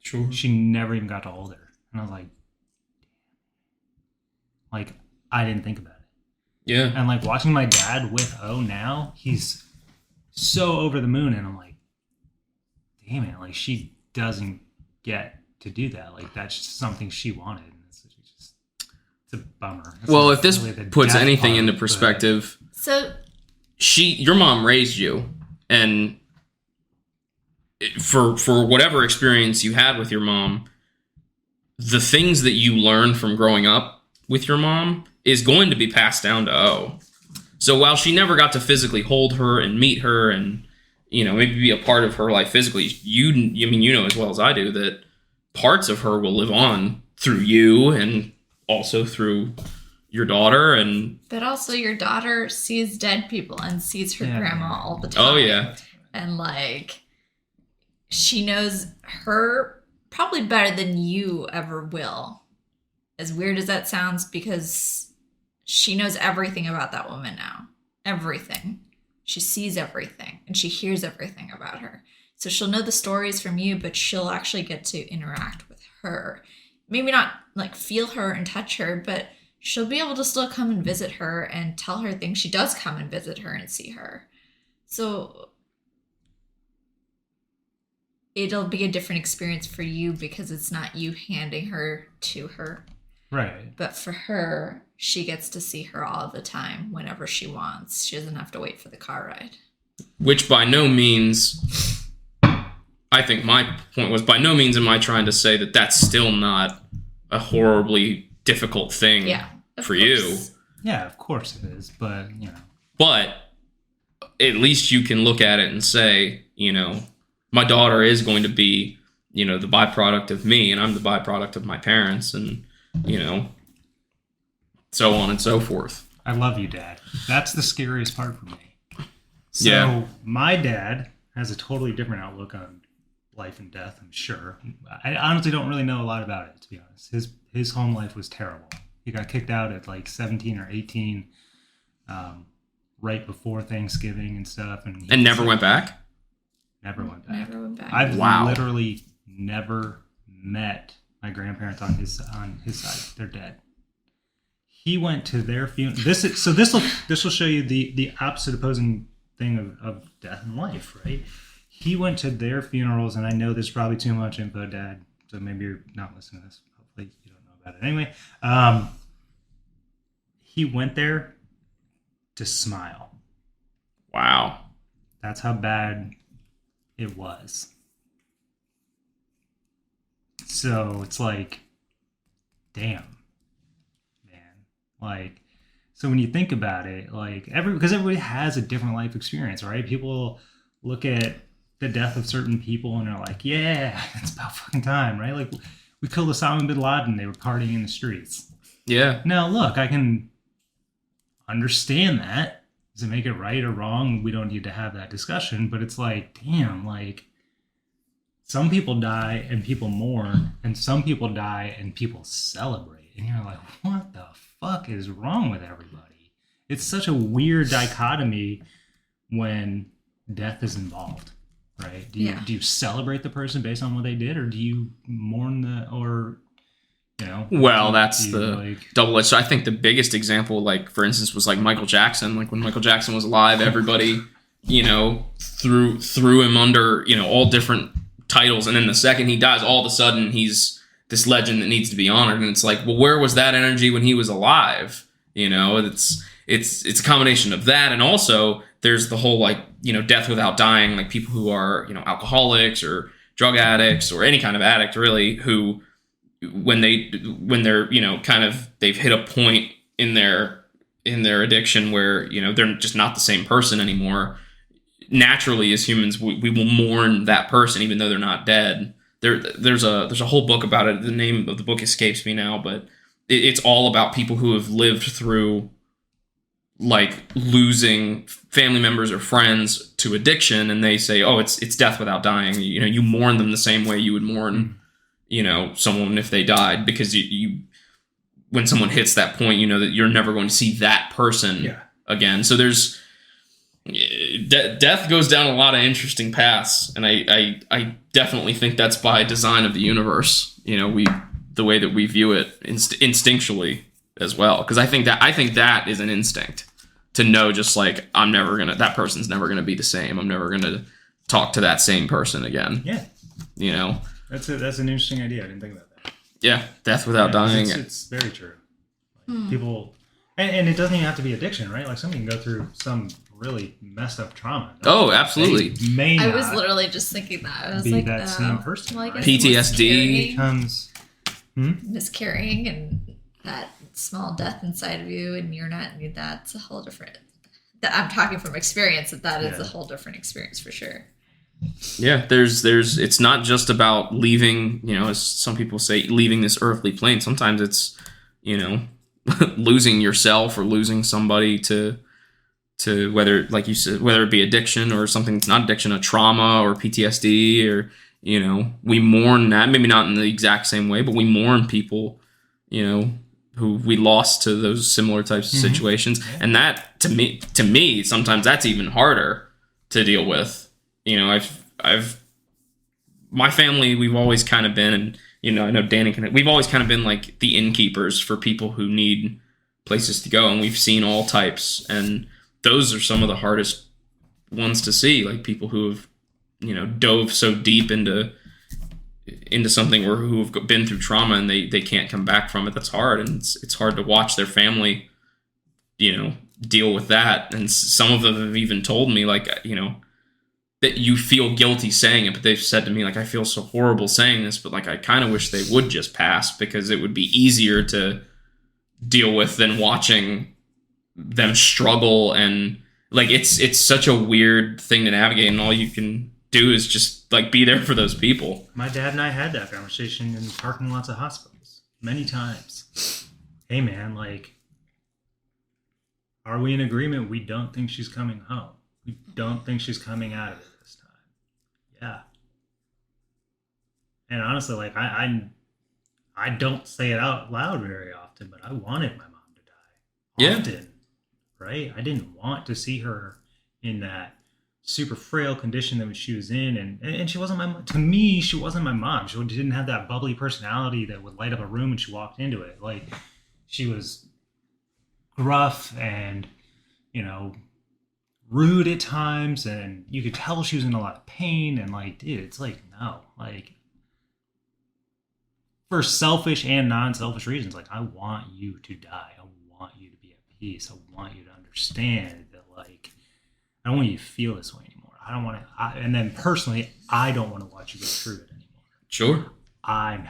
Sure. She never even got to hold her. And I was like, I didn't think about it. Yeah. And like watching my dad with O now, he's so over the moon. And I'm like, damn it, like she doesn't get to do that. Like that's just something she wanted. It's a bummer. It's well, not if this really puts anything part, into perspective, So your mom raised you, and for whatever experience you had with your mom, the things that you learned from growing up with your mom is going to be passed down to O. So while she never got to physically hold her and meet her and, you know, maybe be a part of her life physically, you know as well as I do that parts of her will live on through you and also through your daughter. But also your daughter sees dead people and sees her grandma all the time. Oh, yeah. And, like, she knows her probably better than you ever will. As weird as that sounds, because she knows everything about that woman now. Everything. She sees everything. And she hears everything about her. So she'll know the stories from you, but she'll actually get to interact with her. Maybe not, like, feel her and touch her, but she'll be able to still come and visit her and tell her things. She does come and visit her and see her. So it'll be a different experience for you because it's not you handing her to her. Right. But for her, she gets to see her all the time whenever she wants. She doesn't have to wait for the car ride. Which by no means, I think my point was, by no means am I trying to say that that's still not a horribly difficult thing for you. Yeah, of course it is. But, you know. But at least you can look at it and say, you know, my daughter is going to be, you know, the byproduct of me, and I'm the byproduct of my parents, and, you know, so on and so forth. I love you, Dad. That's the scariest part for me. So my dad has a totally different outlook on life and death, I'm sure. I honestly don't really know a lot about it, to be honest. His home life was terrible. He got kicked out at like 17 or 18, right before Thanksgiving and stuff. And never went back? Never went back. Never went back. I've literally never met my grandparents on his side. They're dead. He went to their funeral. This will show you the opposite opposing thing of death and life, right? He went to their funerals, and I know there's probably too much info, Dad, so maybe you're not listening to this. Hopefully you don't know about it. Anyway, he went there to smile. Wow. That's how bad it was. So it's like, damn, man. Like, so when you think about it, like because everybody has a different life experience, right? People look at the death of certain people and they're like, yeah, it's about fucking time, right? Like we killed Osama bin Laden. They were partying in the streets. Yeah. Now, look, I can understand that. Does it make it right or wrong? We don't need to have that discussion. But it's like, damn, like, some people die and people mourn, and some people die and people celebrate. And you're like, what the fuck is wrong with everybody? It's such a weird dichotomy when death is involved, right? Do you celebrate the person based on what they did, or do you mourn Well, that's the double-edged. So I think the biggest example, like, for instance, was like Michael Jackson. Like, when Michael Jackson was alive, everybody, threw him under, all different titles, and then the second he dies, all of a sudden he's this legend that needs to be honored. And it's like, well, where was that energy when he was alive? It's a combination of that, and also there's the whole, like, death without dying, like people who are alcoholics or drug addicts or any kind of addict, really, who when they're kind of, they've hit a point in their addiction where they're just not the same person anymore. Naturally, as humans, we will mourn that person even though they're not dead. There's a whole book about it. The name of the book escapes me now, but it's all about people who have lived through, like, losing family members or friends to addiction, and they say, oh, it's death without dying. You mourn them the same way you would mourn someone if they died, because you when someone hits that point, that you're never going to see that person again. So there's death goes down a lot of interesting paths, and I definitely think that's by design of the universe. The way that we view it instinctually as well, because I think that is an instinct to know, just like, that person's never gonna be the same. I'm never gonna talk to that same person again. Yeah. That's an interesting idea. I didn't think about that. Yeah, death without dying. It's very true. Like, people, and it doesn't even have to be addiction, right? Like, somebody can go through some really messed up trauma. Oh, absolutely. I was literally just thinking that. I was like, that same person. Well, PTSD becomes miscarrying and that small death inside of you, and you're not. That's a whole different. I'm talking from experience. That is a whole different experience for sure. Yeah, there's. It's not just about leaving. As some people say, leaving this earthly plane. Sometimes it's, losing yourself or losing somebody to whether, like you said, whether it be addiction or something that's not addiction, a trauma or PTSD, or we mourn that. Maybe not in the exact same way, but we mourn people, who we lost to those similar types of situations, and that to me sometimes that's even harder to deal with. I've my family, we've always kind of been, and I know Danny we've always kind of been like the innkeepers for people who need places to go, and we've seen all types, and those are some of the hardest ones to see, like people who have dove so deep into something, or who have been through trauma and they can't come back from it. That's hard, and it's hard to watch their family deal with that. And some of them have even told me, like, that you feel guilty saying it, but they've said to me, like, I feel so horrible saying this, but like, I kind of wish they would just pass, because it would be easier to deal with than watching them struggle. And like, it's such a weird thing to navigate, and all you can do is just like be there for those people. My dad and I had that conversation in parking lots of hospitals many times. Hey man, like, are we in agreement? We don't think she's coming home. We don't think she's coming out of it this time. Yeah. And honestly, like, I don't say it out loud very often, but I wanted my mom to die often, right? I didn't want to see her in that super frail condition that she was in, and she wasn't to me, she wasn't my mom. She didn't have that bubbly personality that would light up a room when she walked into it. Like, she was gruff and, rude at times, and you could tell she was in a lot of pain, and like, dude, it's like, no, like, for selfish and non-selfish reasons, like, I want you to die. I want you to be at peace. I want you to understand that, like, I don't want you to feel this way anymore. I don't want to, and then personally, I don't want to watch you go through it anymore. Sure. I've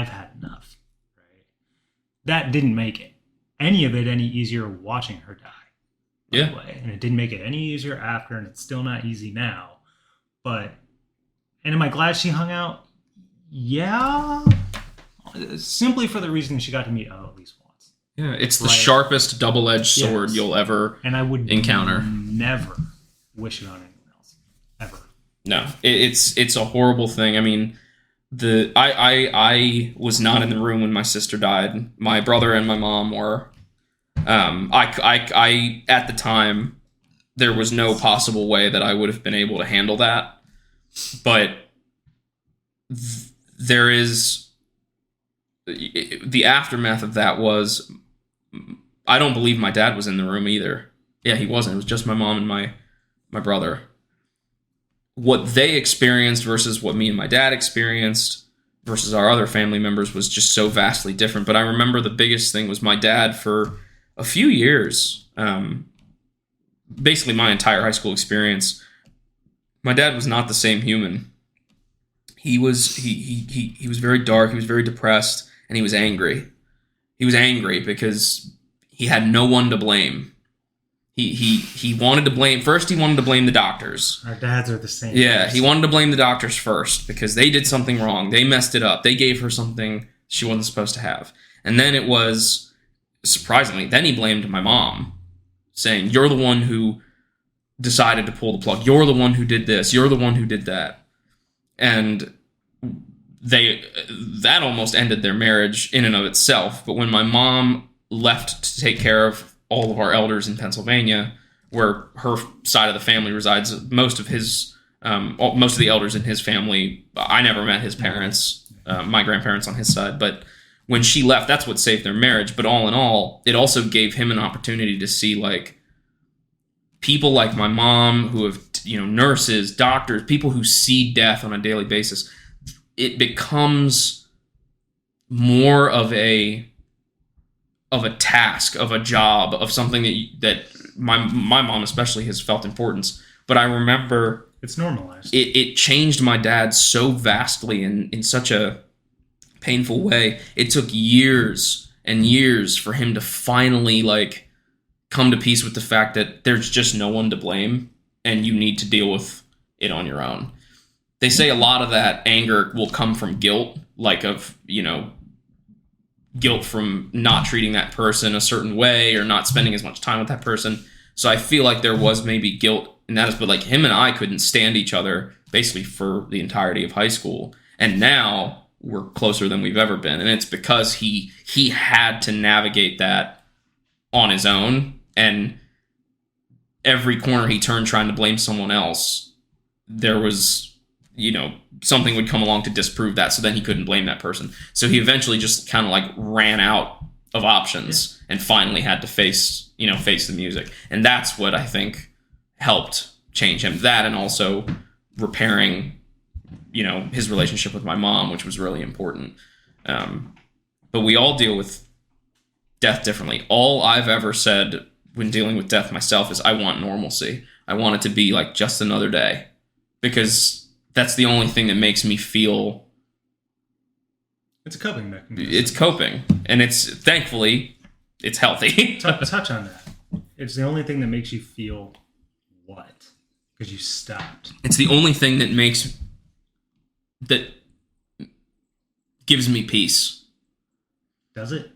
had enough, right? That didn't make any of it any easier watching her die. Yeah. Way. And it didn't make it any easier after, and it's still not easy now. But, and am I glad she hung out? Yeah. simply for the reason she got to meet at least once. Yeah, it's the Right. sharpest double-edged sword Yes. you'll ever And I would encounter. never wish it on anyone else. Ever. No, it's a horrible thing. I mean, I was not in the room when my sister died. My brother and my mom were. I at the time, there was no possible way that I would have been able to handle that. But there is the aftermath of that was, I don't believe my dad was in the room either. Yeah, he wasn't. It was just my mom and my brother. What they experienced versus what me and my dad experienced versus our other family members was just so vastly different. But I remember the biggest thing was my dad for a few years, basically my entire high school experience, my dad was not the same human. He was very dark, he was very depressed, and he was angry. He was angry because he had no one to blame. He wanted to blame, first he wanted to blame the doctors. Our dads are the same. Yeah, he wanted to blame the doctors first because they did something wrong. They messed it up. They gave her something she wasn't supposed to have. And then it was, surprisingly, then he blamed my mom, saying, you're the one who decided to pull the plug. You're the one who did this. You're the one who did that. And that almost ended their marriage in and of itself. But when my mom left to take care of all of our elders in Pennsylvania, where her side of the family resides, most of the elders in his family, I never met his parents, my grandparents on his side, but when she left, that's what saved their marriage. But all in all, it also gave him an opportunity to see like people like my mom who have, nurses, doctors, people who see death on a daily basis. It becomes more of a task, of a job, of something that my mom especially has felt importance. But I remember it's normalized. It changed my dad so vastly in such a painful way. It took years and years for him to finally like come to peace with the fact that there's just no one to blame and you need to deal with it on your own. They say a lot of that anger will come from guilt, like guilt from not treating that person a certain way or not spending as much time with that person. So I feel like there was maybe guilt in that, but like him and I couldn't stand each other basically for the entirety of high school. And now we're closer than we've ever been. And it's because he had to navigate that on his own. And every corner he turned trying to blame someone else, there was, something would come along to disprove that. So then he couldn't blame that person. So he eventually just kind of like ran out of options and finally had to face the music. And that's what I think helped change him. That and also repairing, his relationship with my mom, which was really important. But we all deal with death differently. All I've ever said when dealing with death myself is I want normalcy. I want it to be like just another day, because that's the only thing that makes me feel. It's a coping mechanism. It's coping, and thankfully it's healthy. Touch on that. It's the only thing that makes you feel what? Because you stopped. It's the only thing that gives me peace. Does it?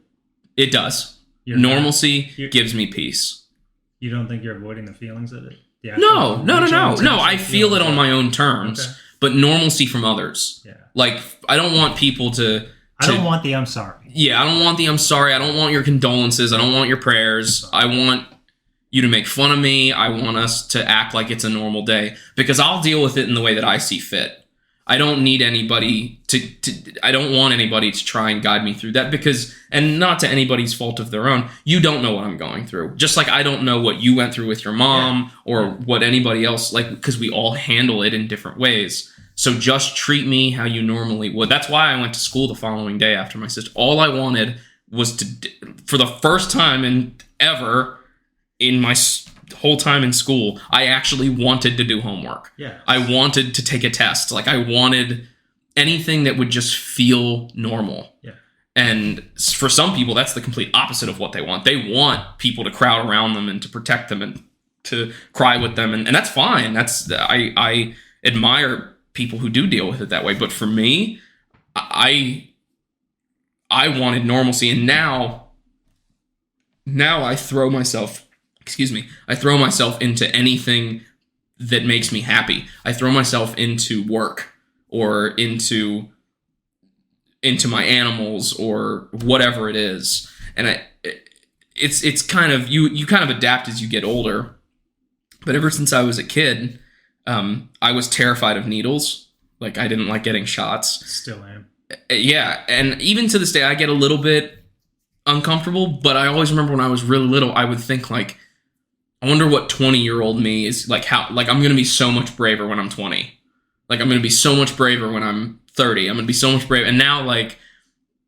It does. Normalcy gives me peace. You don't think you're avoiding the feelings of it? Yeah. No. I feel it on my own terms, but normalcy from others. Yeah. Like, I don't want people to I don't want the I'm sorry. Yeah, I don't want the I'm sorry. I don't want your condolences. I don't want your prayers. I want you to make fun of me. I want us to act like it's a normal day, because I'll deal with it in the way that I see fit. I don't need anybody I don't want anybody to try and guide me through that, because, and not to anybody's fault of their own, you don't know what I'm going through. Just like I don't know what you went through with your mom or what anybody else, like, because we all handle it in different ways. So just treat me how you normally would. That's why I went to school the following day after my sister. All I wanted was for the first time ever in my whole time in school, I actually wanted to do homework. Yeah. I wanted to take a test. Like, I wanted anything that would just feel normal. Yeah. And for some people, that's the complete opposite of what they want. They want people to crowd around them and to protect them and to cry with them. And that's fine. I admire people who do deal with it that way. But for me, I I wanted normalcy, and now I throw myself, I throw myself into anything that makes me happy. I throw myself into work or into my animals or whatever it is. And it's kind of, you kind of adapt as you get older. But ever since I was a kid, I was terrified of needles. Like, I didn't like getting shots. Still am. Yeah, and even to this day, I get a little bit uncomfortable, but I always remember when I was really little, I would think, like, I wonder what 20-year-old me is, like, how, like, I'm going to be so much braver when I'm 20. Like, I'm going to be so much braver when I'm 30. I'm going to be so much braver. And now, like,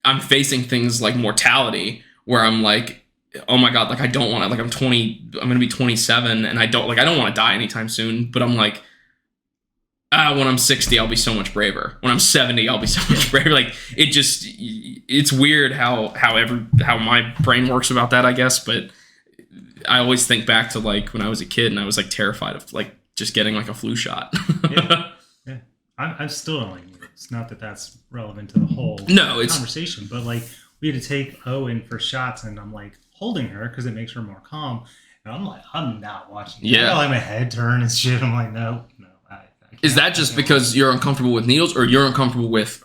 I'm facing things like mortality, where I'm like, oh my God, like, I don't want to, like, I'm going to be 27, and I don't want to die anytime soon, but I'm like, when I'm 60, I'll be so much braver. When I'm 70, I'll be so much braver. Like, it's weird how my brain works about that, I guess. But I always think back to, like, when I was a kid and I was, like, terrified of, like, just getting, like, a flu shot. Yeah. I still don't like needles. It's not that that's relevant to the whole conversation, but, like, we had to take Owen for shots, and I'm, like, holding her because it makes her more calm. And I'm like, I'm not watching. Yeah. I got, like, my head turn and shit. I'm like, no. Is that just because you're uncomfortable with needles, or you're uncomfortable with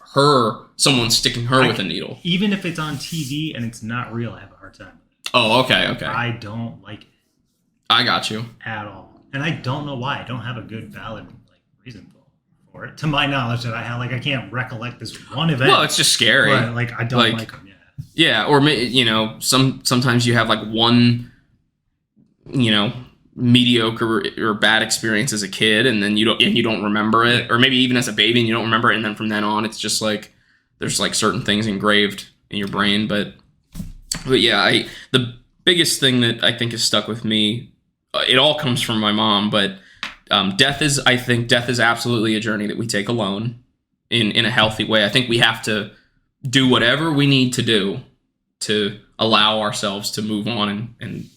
someone sticking her with a needle? Even if it's on TV and it's not real, I have a hard time with it. Oh, okay. I don't like it. I got you. At all. And I don't know why. I don't have a good, valid, like, reason for it. To my knowledge, that I have, like, I can't recollect this one event. Well, it's just scary. But, like, I don't like them, Yeah, or, you know, sometimes you have, like, one, you know, mediocre or bad experience as a kid, and then you don't remember it, or maybe even as a baby and you don't remember it, and then from then on it's just like there's, like, certain things engraved in your brain. But yeah, the biggest thing that I think has stuck with me, it all comes from my mom, but death is absolutely a journey that we take alone in a healthy way. I think we have to do whatever we need to do to allow ourselves to move on and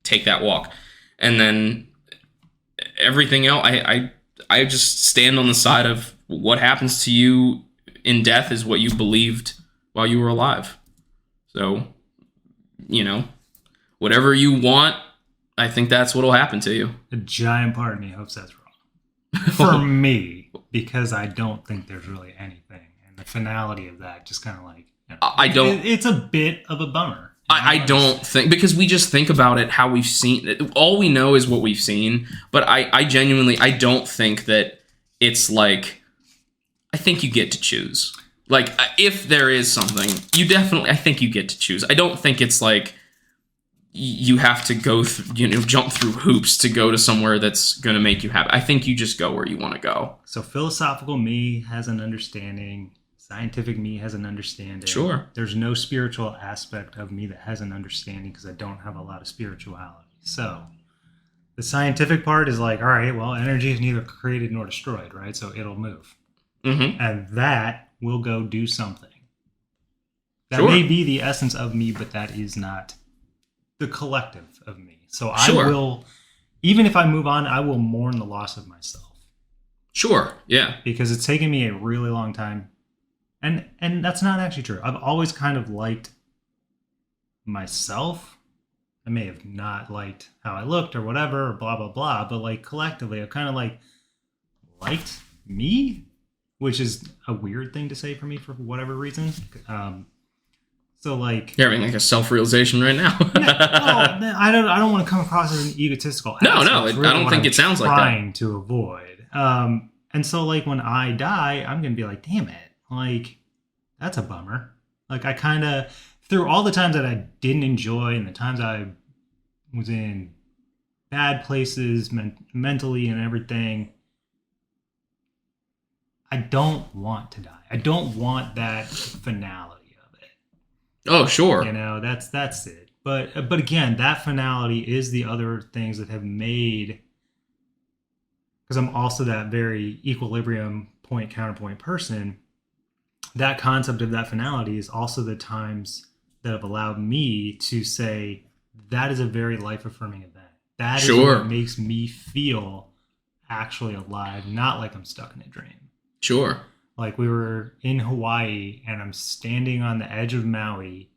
take that walk. And then everything else, I just stand on the side of what happens to you in death is what you believed while you were alive. So, you know, whatever you want, I think that's what will happen to you. A giant part of me hopes that's wrong. For me, because I don't think there's really anything. And the finality of that just kind of, like, you know, it's a bit of a bummer. I don't think, because we just think about it how we've seen it. All we know is what we've seen. But I genuinely, I don't think that it's like, I think you get to choose. Like, if there is something, I think you get to choose. I don't think it's like you have to go jump through hoops to go to somewhere that's going to make you happy. I think you just go where you want to go. So philosophical me has an understanding. Scientific me has an understanding. Sure. There's no spiritual aspect of me that has an understanding because I don't have a lot of spirituality. So the scientific part is like, all right, well, energy is neither created nor destroyed, right? So it'll move. Mm-hmm. And that will go do something. That Sure. may be the essence of me, but that is not the collective of me. So Sure. I will, even if I move on, I will mourn the loss of myself. Sure, yeah. Because it's taken me a really long time. And that's not actually true. I've always kind of liked myself. I may have not liked how I looked or whatever, or blah, blah, blah. But, like, collectively, I've kind of, like, liked me, which is a weird thing to say for me for whatever reason. So, like, you're having, like, a self-realization right now. I don't want to come across as an egotistical. No, really I don't think it sounds like that. Trying to avoid. And so, like, when I die, I'm gonna be like, damn it. Like, that's a bummer. Like, I kind of, through all the times that I didn't enjoy and the times I was in bad places mentally and everything, I don't want to die. I don't want that finality of it. Oh, sure. You know, that's it. But again, that finality is the other things that have made, because I'm also that very equilibrium point counterpoint person. That concept of that finality is also the times that have allowed me to say that is a very life-affirming event. That is what makes me feel actually alive, not like I'm stuck in a dream. Sure. Like we were in Hawaii and I'm standing on the edge of Maui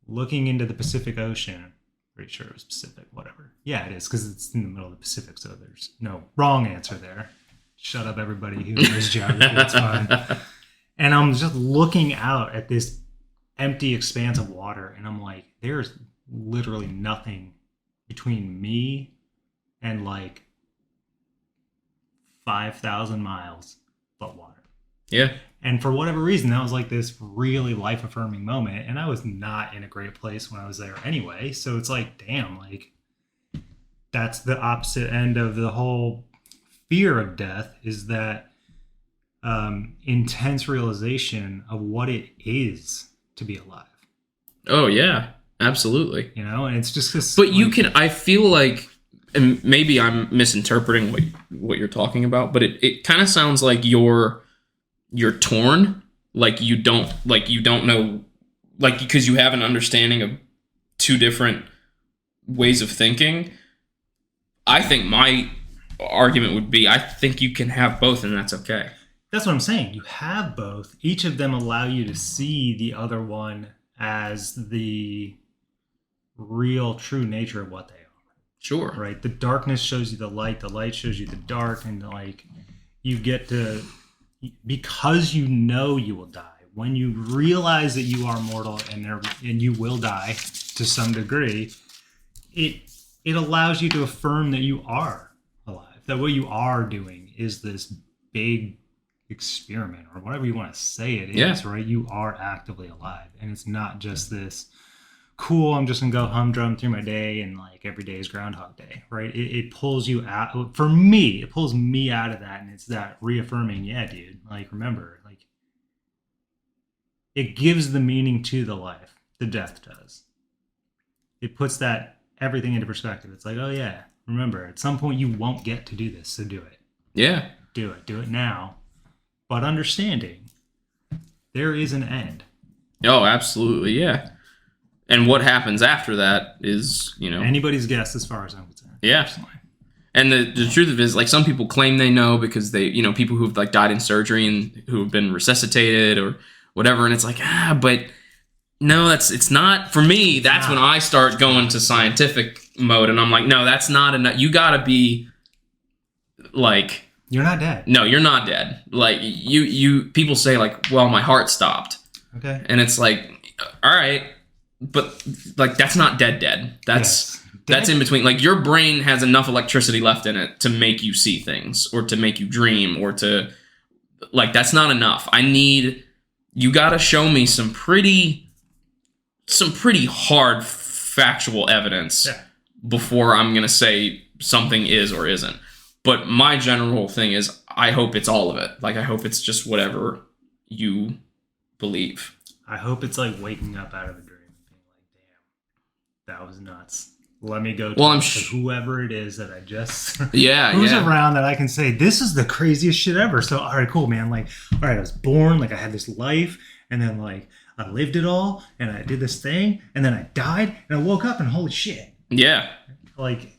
looking into the Pacific Ocean. Pretty sure it was Pacific, whatever. Yeah, it is because it's in the middle of the Pacific, so there's no wrong answer there. Shut up, everybody who knows geography. It's fine. And I'm just looking out at this empty expanse of water, and I'm like, there's literally nothing between me and like 5,000 miles but water. Yeah. And for whatever reason, that was like this really life-affirming moment. And I was not in a great place when I was there anyway. So it's like, damn, like that's the opposite end of the whole fear of death, is that intense realization of what it is to be alive. Oh, yeah, absolutely. You know, and it's just this. But you can, I feel like, and maybe I'm misinterpreting what you're talking about, but it kind of sounds like you're torn, like you don't know, like because you have an understanding of two different ways of thinking. I think my argument would be, I think you can have both, and that's okay. That's what I'm saying. You have both. Each of them allow you to see the other one as the real, true nature of what they are. Sure. Right? The darkness shows you the light shows you the dark, and like you get to, because you know you will die. When you realize that you are mortal and you will die to some degree, it allows you to affirm that you are alive. That what you are doing is this big experiment, or whatever you want to say it is, right? You are actively alive. And it's not just this cool, I'm just gonna go humdrum through my day and like every day is Groundhog Day, right? It pulls you out. For me, it pulls me out of that, and it's that reaffirming, yeah, dude, like remember, like it gives the meaning to the life. The death does. It puts that everything into perspective. It's like, oh yeah, remember, at some point you won't get to do this, so do it. Yeah. Do it now. But understanding there is an end. Oh, absolutely, yeah. And what happens after that is, anybody's guess as far as I'm concerned. Yeah. Personally. And the truth of it is, like, some people claim they know because they, people who've like died in surgery and who have been resuscitated or whatever, and it's like, but no, it's not for me. That's when I start going to scientific mode, and I'm like, no, that's not enough. You gotta be like, you're not dead. No, you're not dead. Like you people say like, well, my heart stopped. Okay. And it's like, all right, but like that's not dead. That's in between. Like your brain has enough electricity left in it to make you see things or to make you dream or to like that's not enough. You got to show me some pretty hard factual evidence before I'm going to say something is or isn't. But my general thing is I hope it's all of it. Like I hope it's just whatever you believe. I hope it's like waking up out of a dream and being like, damn, that was nuts. Let me go to whoever it is that I just who's around that I can say, this is the craziest shit ever. So, all right, cool, man. Like, all right, I was born, like I had this life, and then like I lived it all, and I did this thing, and then I died, and I woke up, and holy shit. Yeah. Like,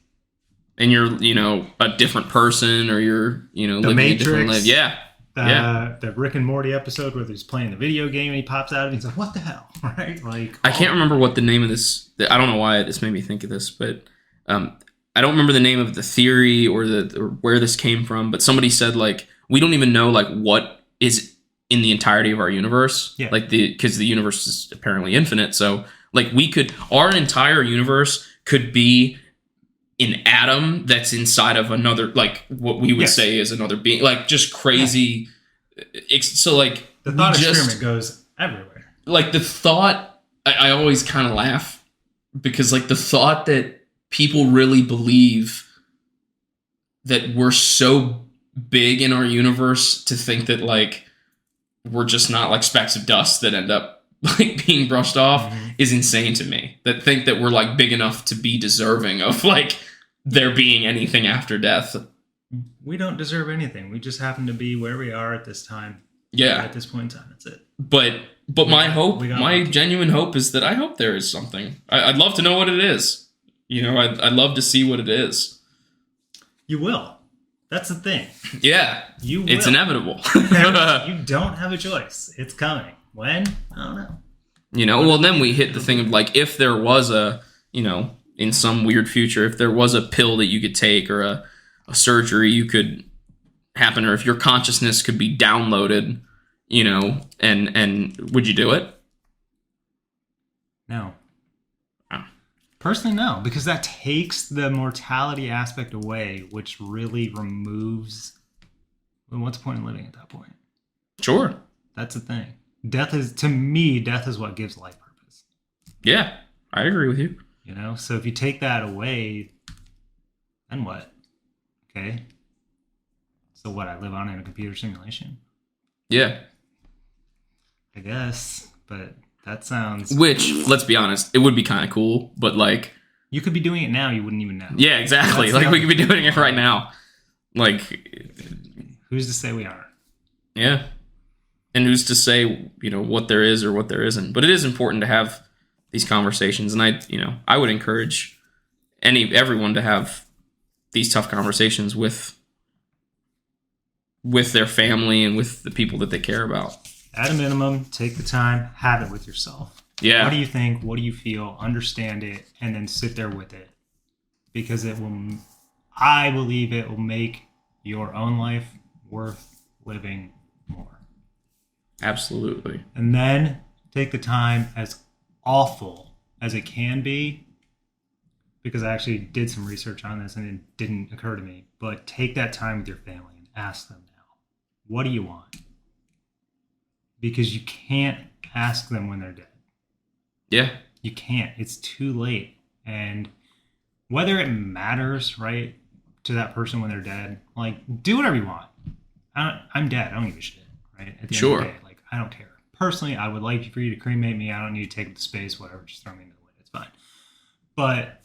and you're, a different person, or you're, living Matrix, a different life. Yeah. The Rick and Morty episode where he's playing the video game and he pops out and he's like, what the hell? Right? Like, I can't remember what the name of this, I don't know why this made me think of this, but I don't remember the name of the theory or where this came from, but somebody said like, we don't even know like what is in the entirety of our universe. Yeah. Like because the universe is apparently infinite. So like our entire universe could be an atom that's inside of another, like what we would say is another being, like just crazy. Yeah. So like the thought experiment goes everywhere. Like the thought, I always kind of laugh because like the thought that people really believe that we're so big in our universe to think that like we're just not like specks of dust that end up like being brushed off is insane to me. That think that we're like big enough to be deserving of like there being anything after death. We don't deserve anything. We just happen to be where we are at this time. Yeah. At this point in time, that's it. But my genuine hope is that I hope there is something. I'd love to know what it is. I'd love to see what it is. You will. That's the thing. Yeah. It's inevitable. You don't have a choice. It's coming. When? I don't know. Well, then we hit the thing of like, if there was a, in some weird future, if there was a pill that you could take or a surgery you could happen, or if your consciousness could be downloaded, and would you do it? No. Oh. Personally, no, because that takes the mortality aspect away, which really removes. Well, what's the point of living at that point? Sure. That's the thing. Death is what gives life purpose. Yeah, I agree with you. So if you take that away, then what? Okay. So what? I live on in a computer simulation? Yeah. I guess, but that sounds... Which, let's be honest, it would be kind of cool, but like... You could be doing it now, you wouldn't even know. Yeah, exactly. Like, we could be doing it right now. Like... Who's to say we aren't? Yeah. And who's to say, what there is or what there isn't. But it is important to have these conversations, and I would encourage everyone to have these tough conversations with their family and with the people that they care about. At a minimum, take the time, have it with yourself. Yeah. What do you think? What do you feel? Understand it, and then sit there with it. Because I believe it will make your own life worth living more. Absolutely. And then take the time, as awful as it can be, because I actually did some research on this and it didn't occur to me, but take that time with your family and ask them now, what do you want? Because you can't ask them when they're dead. Yeah. You can't. It's too late. And whether it matters, right, to that person when they're dead, like, do whatever you want. I'm dead. I don't give a shit, right? At the end of the day, like, I don't care. Personally, I would like for you to cremate me. I don't need to take up the space, whatever. Just throw me in the wind. It's fine. But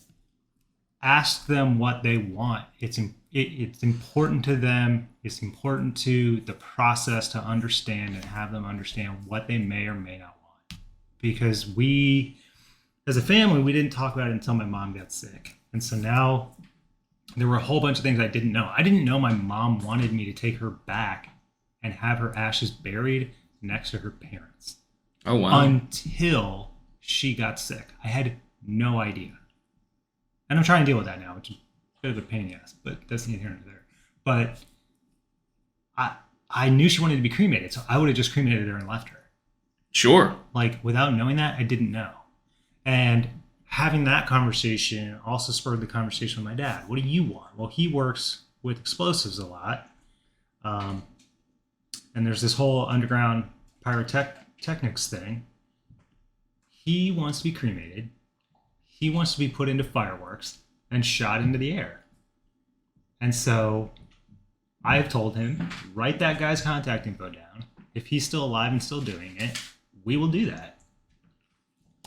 ask them what they want. It's important to them. It's important to the process to understand and have them understand what they may or may not want. Because we, as a family, we didn't talk about it until my mom got sick. And so now there were a whole bunch of things I didn't know. I didn't know my mom wanted me to take her back and have her ashes buried next to her parents. Oh, wow. Until she got sick. I had no idea. And I'm trying to deal with that now, which is a bit of a pain in the ass, but that's neither here nor there. But I knew she wanted to be cremated, so I would have just cremated her and left her. Sure. Like, without knowing that, I didn't know. And having that conversation also spurred the conversation with my dad. What do you want? Well, he works with explosives a lot. And there's this whole underground pyrotechnics thing. He wants to be cremated. He wants to be put into fireworks and shot into the air. And so I have told him, write that guy's contact info down. If he's still alive and still doing it, we will do that.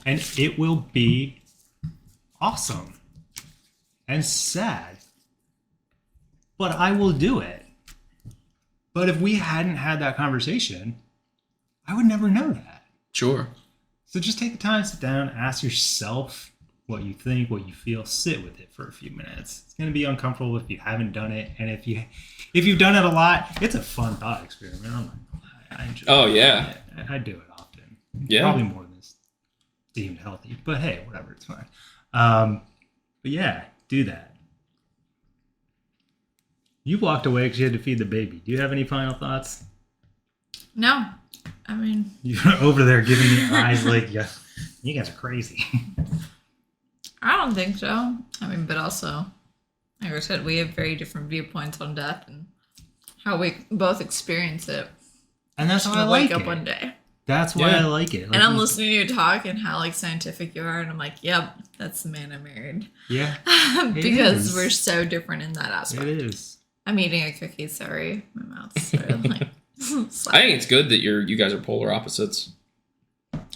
And it will be awesome and sad. But I will do it. But if we hadn't had that conversation, I would never know that. Sure. So just take the time, sit down, ask yourself what you think, what you feel, sit with it for a few minutes. It's going to be uncomfortable if you haven't done it. And if you've done it a lot, it's a fun thought experiment. I enjoy it. I do it often. Yeah. Probably more than it's deemed healthy. But hey, whatever, it's fine. But yeah, do that. You walked away because you had to feed the baby. Do you have any final thoughts? No. I mean... You're over there giving me eyes like, yeah, you guys are crazy. I don't think so. I mean, but also, like I said, we have very different viewpoints on death and how we both experience it. And that's why I like it. Wake up one day. That's why I like it. Like, and I'm listening to you talk and how like scientific you are, and I'm like, yep, that's the man I married. Yeah. Because we're so different in that aspect. It is. I'm eating a cookie, sorry. My mouth's sort of like... I think it's good that you guys are polar opposites.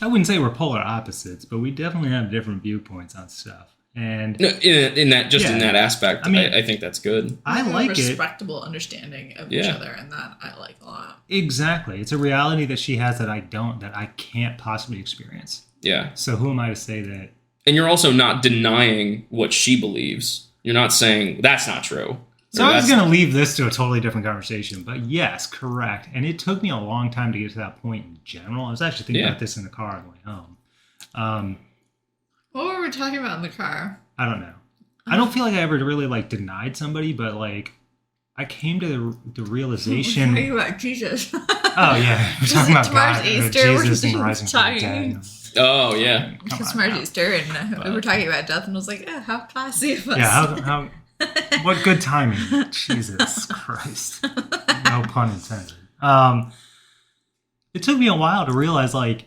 I wouldn't say we're polar opposites, but we definitely have different viewpoints on stuff. And no, in that aspect, I mean, I think that's good. I like it. Respectable understanding of each other, and that I like a lot. Exactly. It's a reality that she has that I don't, that I can't possibly experience. Yeah. So who am I to say that? And you're also not denying what she believes. You're not saying that's not true. It's So I was going to leave this to a totally different conversation, but yes, correct. And it took me a long time to get to that point in general. I was actually thinking about this in the car on the way home. What were we talking about in the car? I don't know. I don't feel like I ever really like denied somebody, but like I came to the realization. We're talking about Jesus. Oh yeah, we're talking about tomorrow's God, Easter. Jesus and rising from the dead. Oh yeah, Because tomorrow's Easter, and we were talking about death, and I was like, how classy of us. Yeah, how what good timing. Jesus Christ. No pun intended. It took me a while to realize, like,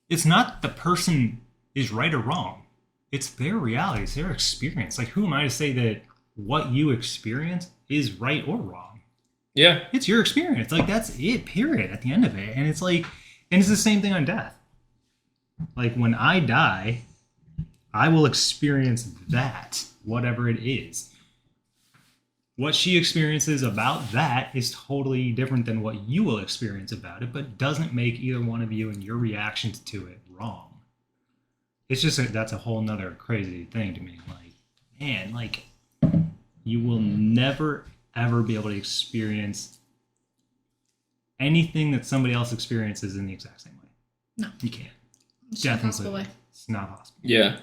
it's not the person is right or wrong. It's their reality. It's their experience. Like, who am I to say that what you experience is right or wrong? Yeah. It's your experience. Like, that's it, period, at the end of it. And it's like, and it's the same thing on death. Like, when I die, I will experience that, whatever it is. What she experiences about that is totally different than what you will experience about it, but doesn't make either one of you and your reactions to it wrong. It's just, that's a whole nother crazy thing to me. Like, man, like, you will never, ever be able to experience anything that somebody else experiences in the exact same way. No. You can't. It's Death not is possible way. It's not possible. Yeah.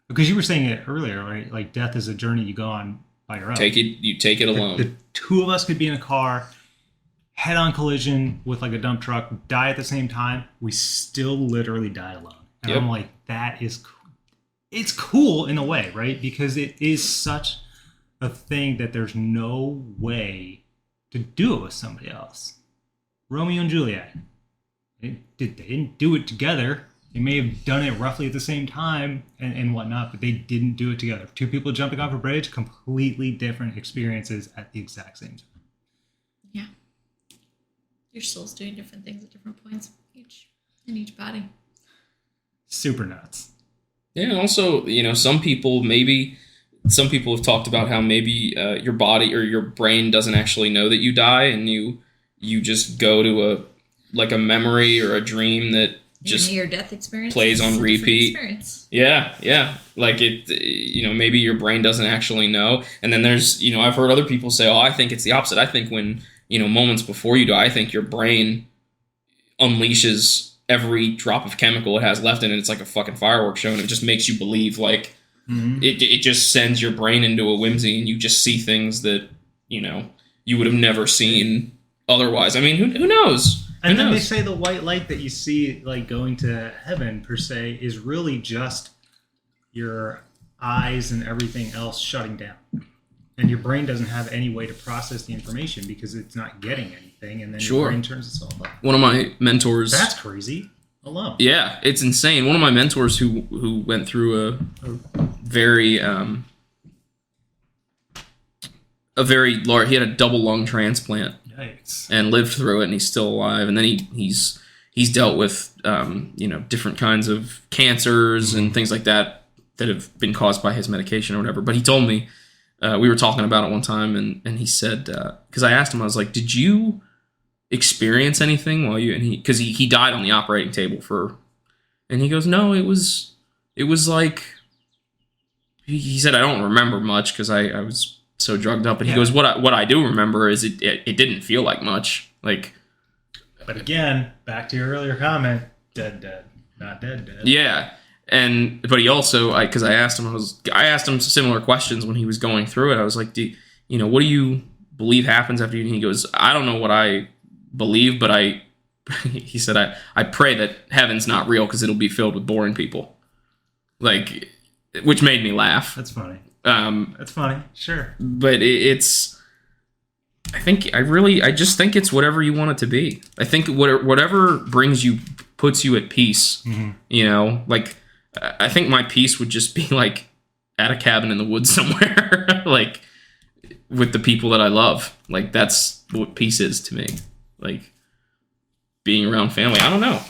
Because you were saying it earlier, right? Like, death is a journey you go on by your own. You take it alone. The two of us could be in a car, head-on collision with like a dump truck, die at the same time. We still literally die alone. And I'm like, that is cool. It's cool in a way, right? Because it is such a thing that there's no way to do it with somebody else. Romeo and Juliet. They didn't do it together. They may have done it roughly at the same time and whatnot, but they didn't do it together. Two people jumping off a bridge, completely different experiences at the exact same time. Yeah. Your soul's doing different things at different points in each body. Super nuts. Yeah, and also, some people have talked about how maybe your body or your brain doesn't actually know that you die, and you just go to a memory or a dream that just near death experience plays on repeat. Yeah. Like it, maybe your brain doesn't actually know. And then there's, I've heard other people say, oh, I think it's the opposite. I think when, moments before you die, I think your brain unleashes every drop of chemical it has left in it. It's like a fucking fireworks show, and it just makes you believe, like, it just sends your brain into a whimsy, and you just see things that, you would have never seen otherwise. I mean, who knows? And then they say the white light that you see, like, going to heaven, per se, is really just your eyes and everything else shutting down. And your brain doesn't have any way to process the information because it's not getting anything, and then your brain turns itself off. One of my mentors... That's crazy. Alone. Yeah, it's insane. One of my mentors who went through a very large... He had a double lung transplant. Yikes. And lived through it, and he's still alive. And then he's dealt with different kinds of cancers and things like that have been caused by his medication or whatever. But he told me, we were talking about it one time, and he said, because I asked him, I was like, did you experience anything while because he died on the operating table and he goes, no, it was like, he said, I don't remember much because I was so drugged up, but he goes, what I do remember is it didn't feel like much, like. But again, back to your earlier comment, dead, not dead. Yeah, but he also, because I asked him similar questions when he was going through it. I was like, what do you believe happens after you? And he goes, I don't know what I believe, but he said, I pray that heaven's not real because it'll be filled with boring people, like, which made me laugh. That's funny. That's funny, sure. But it's, I just think it's whatever you want it to be. I think whatever puts you at peace, like, I think my peace would just be like at a cabin in the woods somewhere, like with the people that I love. Like, that's what peace is to me. Like, being around family. I don't know.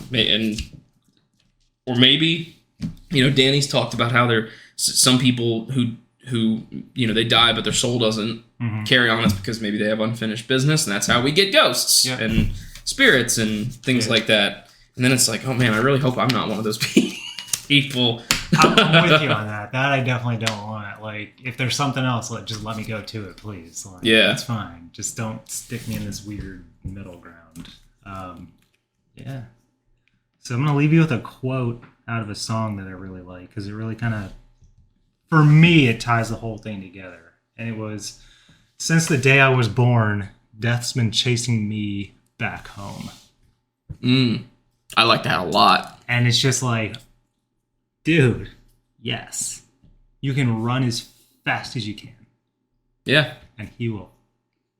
Or maybe, Danny's talked about how there some people who they die, but their soul doesn't carry on. It's because maybe they have unfinished business, and that's how we get ghosts and spirits and things like that. And then it's like, oh man, I really hope I'm not one of those people. I'm with you on that. That I definitely don't want. Like, if there's something else, just let me go to it, please. Like, Yeah. it's fine. Just don't stick me in this weird middle ground. Yeah. So I'm gonna leave you with a quote out of a song that I really like, because it really kind of, for me, it ties the whole thing together. And it was, "Since the day I was born, death's been chasing me back home." I like that a lot. And it's just like, dude, yes, you can run as fast as you can, Yeah. and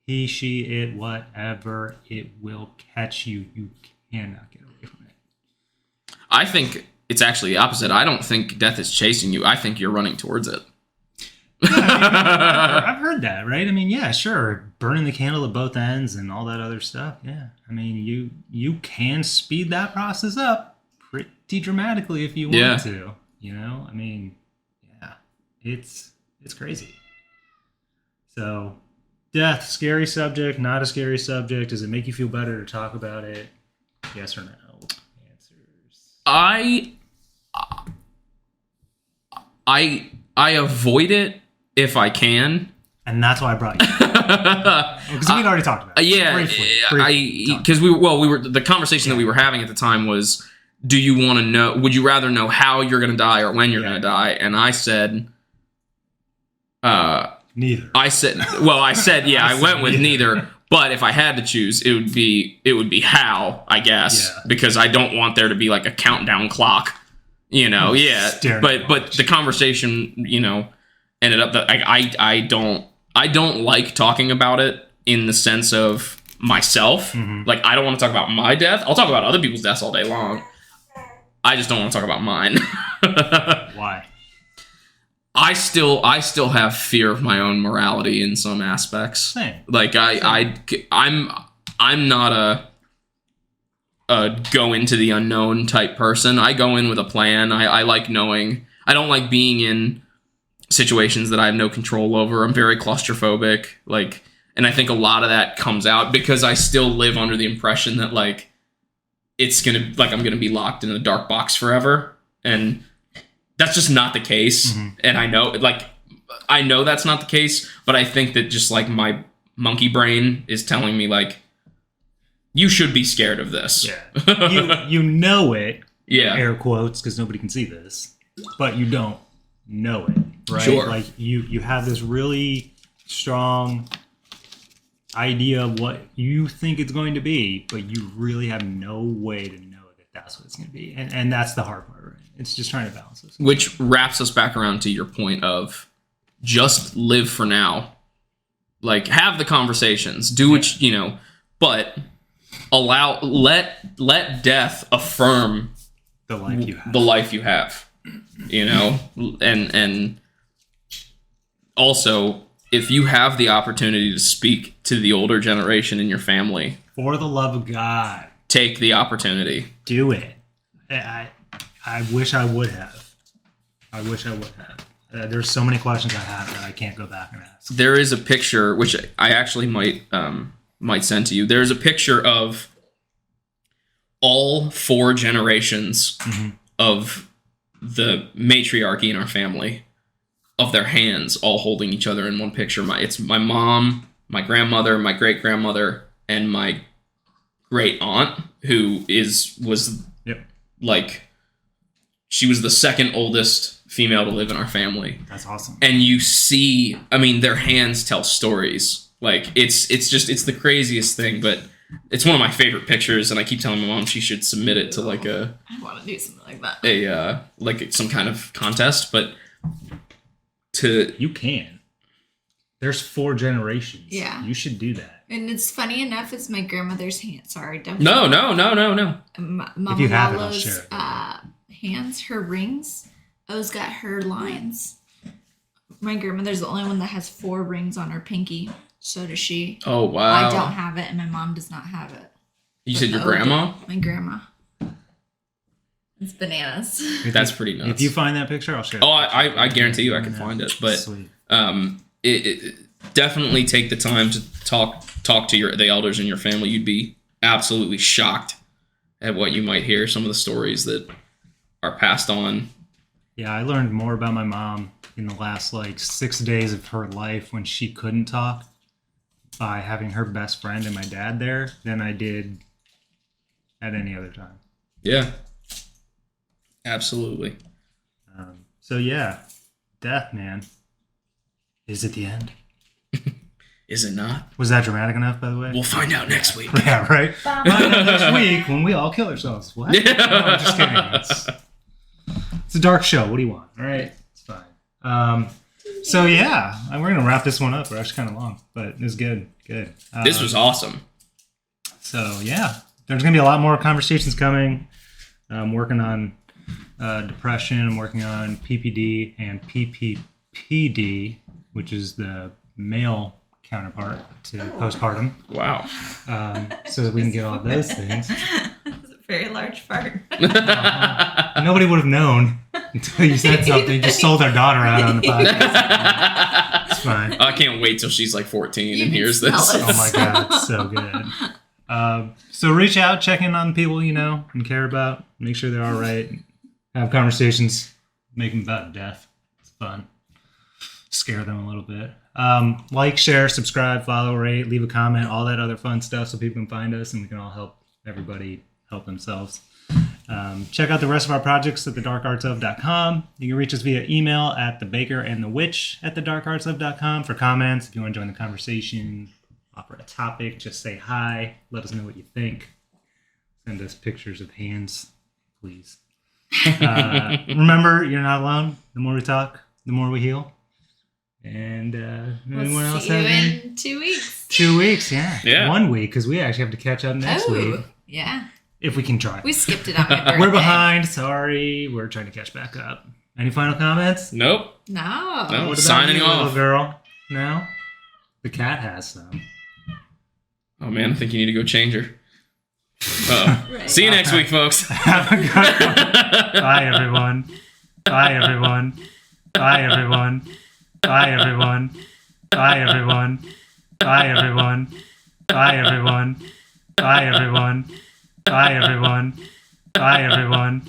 he, she, it, whatever, it will catch you. You cannot get away from it. I think it's actually the opposite. I don't think death is chasing you. I think you're running towards it. Yeah, I've heard that, right? I mean, yeah, sure, burning the candle at both ends and all that other stuff. Yeah, I mean, you can speed that process up pretty dramatically if you want to. You know, I mean, yeah, it's crazy. So, death, scary subject, not a scary subject. Does it make you feel better to talk about it? Yes or no? Answers. I avoid it if I can. And that's why I brought you. Because we'd already talked about it. Yeah, Briefly because we were the conversation that we were having at the time was, do you want to know? Would you rather know how you're going to die or when you're going to die? And I said, neither. I said, yeah, I went with neither. But if I had to choose, it would be how, I guess, because I don't want there to be like a countdown clock, you know. Yeah, but the conversation, you know, ended up that I don't like talking about it in the sense of myself. Mm-hmm. Like, I don't want to talk about my death. I'll talk about other people's deaths all day long. I just don't want to talk about mine. Why? I still have fear of my own morality in some aspects. Same. Like I'm not a go into the unknown type person. I go in with a plan. I like knowing. I don't like being in situations that I have no control over. I'm very claustrophobic. Like, and I think a lot of that comes out because I still live under the impression that like I'm gonna be locked in a dark box forever, and that's just not the case. Mm-hmm. And I know that's not the case, but I think that just like my monkey brain is telling me like, you should be scared of this. Yeah. You know it. Yeah. Air quotes, because nobody can see this, but you don't know it, right? Sure. Like you have this really strong idea of what you think it's going to be, but you really have no way to know that that's what it's going to be. And that's the hard part, right? It's just trying to balance this. Which wraps us back around to your point of just live for now. Like, have the conversations, do what you know, but let death affirm the life you have. The life you have. You know? And also, if you have the opportunity to speak to the older generation in your family, for the love of God, take the opportunity. Do it. I wish I would have. There's so many questions I have that I can't go back and ask. There is a picture, which I actually might send to you. There's a picture of all 4 generations of the matriarchy in our family, of their hands all holding each other in one picture. It's my mom, my grandmother, my great-grandmother, and my great aunt, who was like, she was the second oldest female to live in our family. That's awesome. And you see, I mean, their hands tell stories. Like, it's the craziest thing, but it's one of my favorite pictures, and I keep telling my mom she should submit it to like I want to do something like that. Like some kind of contest, but you can. There's 4 generations. Yeah. You should do that. And it's funny enough, it's my grandmother's hand. Sorry, don't. No. Mama if you have Lalo's it, I'll share it. Hands, her rings, those got her lines. My grandmother's the only one that has 4 rings on her pinky. So does she. Oh, wow. I don't have it, and my mom does not have it. You said your grandma? My grandma. It's bananas. That's pretty nuts. If you find that picture, I'll share it. Oh, I guarantee you I can find it. But Sweet. It definitely take the time to talk to the elders in your family. You'd be absolutely shocked at what you might hear. Some of the stories that are passed on. Yeah, I learned more about my mom in the last like 6 days of her life when she couldn't talk by having her best friend and my dad there than I did at any other time. Yeah. Absolutely. So yeah, death, man. Is it the end? Is it not? Was that dramatic enough, by the way? We'll find out next week. Yeah, right? Find out next week when we all kill ourselves. What? Yeah. No, I'm just kidding. It's a dark show. What do you want? All right? It's fine. So yeah, we're going to wrap this one up. We're actually kind of long, but it was good. Good. This was awesome. So yeah, there's going to be a lot more conversations coming. I'm working on depression. I'm working on PPD and PPPD, which is the male counterpart to postpartum. Wow. So that we can get all those things. That's a very large fart. Nobody would have known until you said something. You just sold our daughter out on the podcast. It's fine. I can't wait till she's like 14 You and can hears smell this. it. Oh my god, it's so good. So reach out, check in on people you know and care about. Make sure they're all right. Have conversations. Make them about death. It's fun. Scare them a little bit. Like, share, subscribe, follow, rate, leave a comment, all that other fun stuff so people can find us and we can all help everybody help themselves. Check out the rest of our projects at thedarkartsof.com. You can reach us via email at thebakerandthewitch@thedarkartsof.com for comments. If you want to join the conversation, offer a topic, just say hi. Let us know what you think. Send us pictures of hands, please. Remember, you're not alone. The more we talk, the more we heal. And anyone We'll else see have you any? in 2 weeks. 2 weeks, yeah. Yeah. 1 week, because we actually have to catch up next week. Yeah. If we can try. We skipped it on my birthday. We're behind. Sorry. We're trying to catch back up. Any final comments? Nope. No. No. What about Signing you, little off. girl? No? The cat has some. Oh man, I think you need to go change her. Uh-oh. Right. See you next week, folks. Have a good one. Bye, everyone. Bye, everyone. Bye, everyone. Bye, everyone. Bye, everyone. Bye, everyone. Bye, everyone. Bye, everyone. Bye, everyone. Bye, everyone.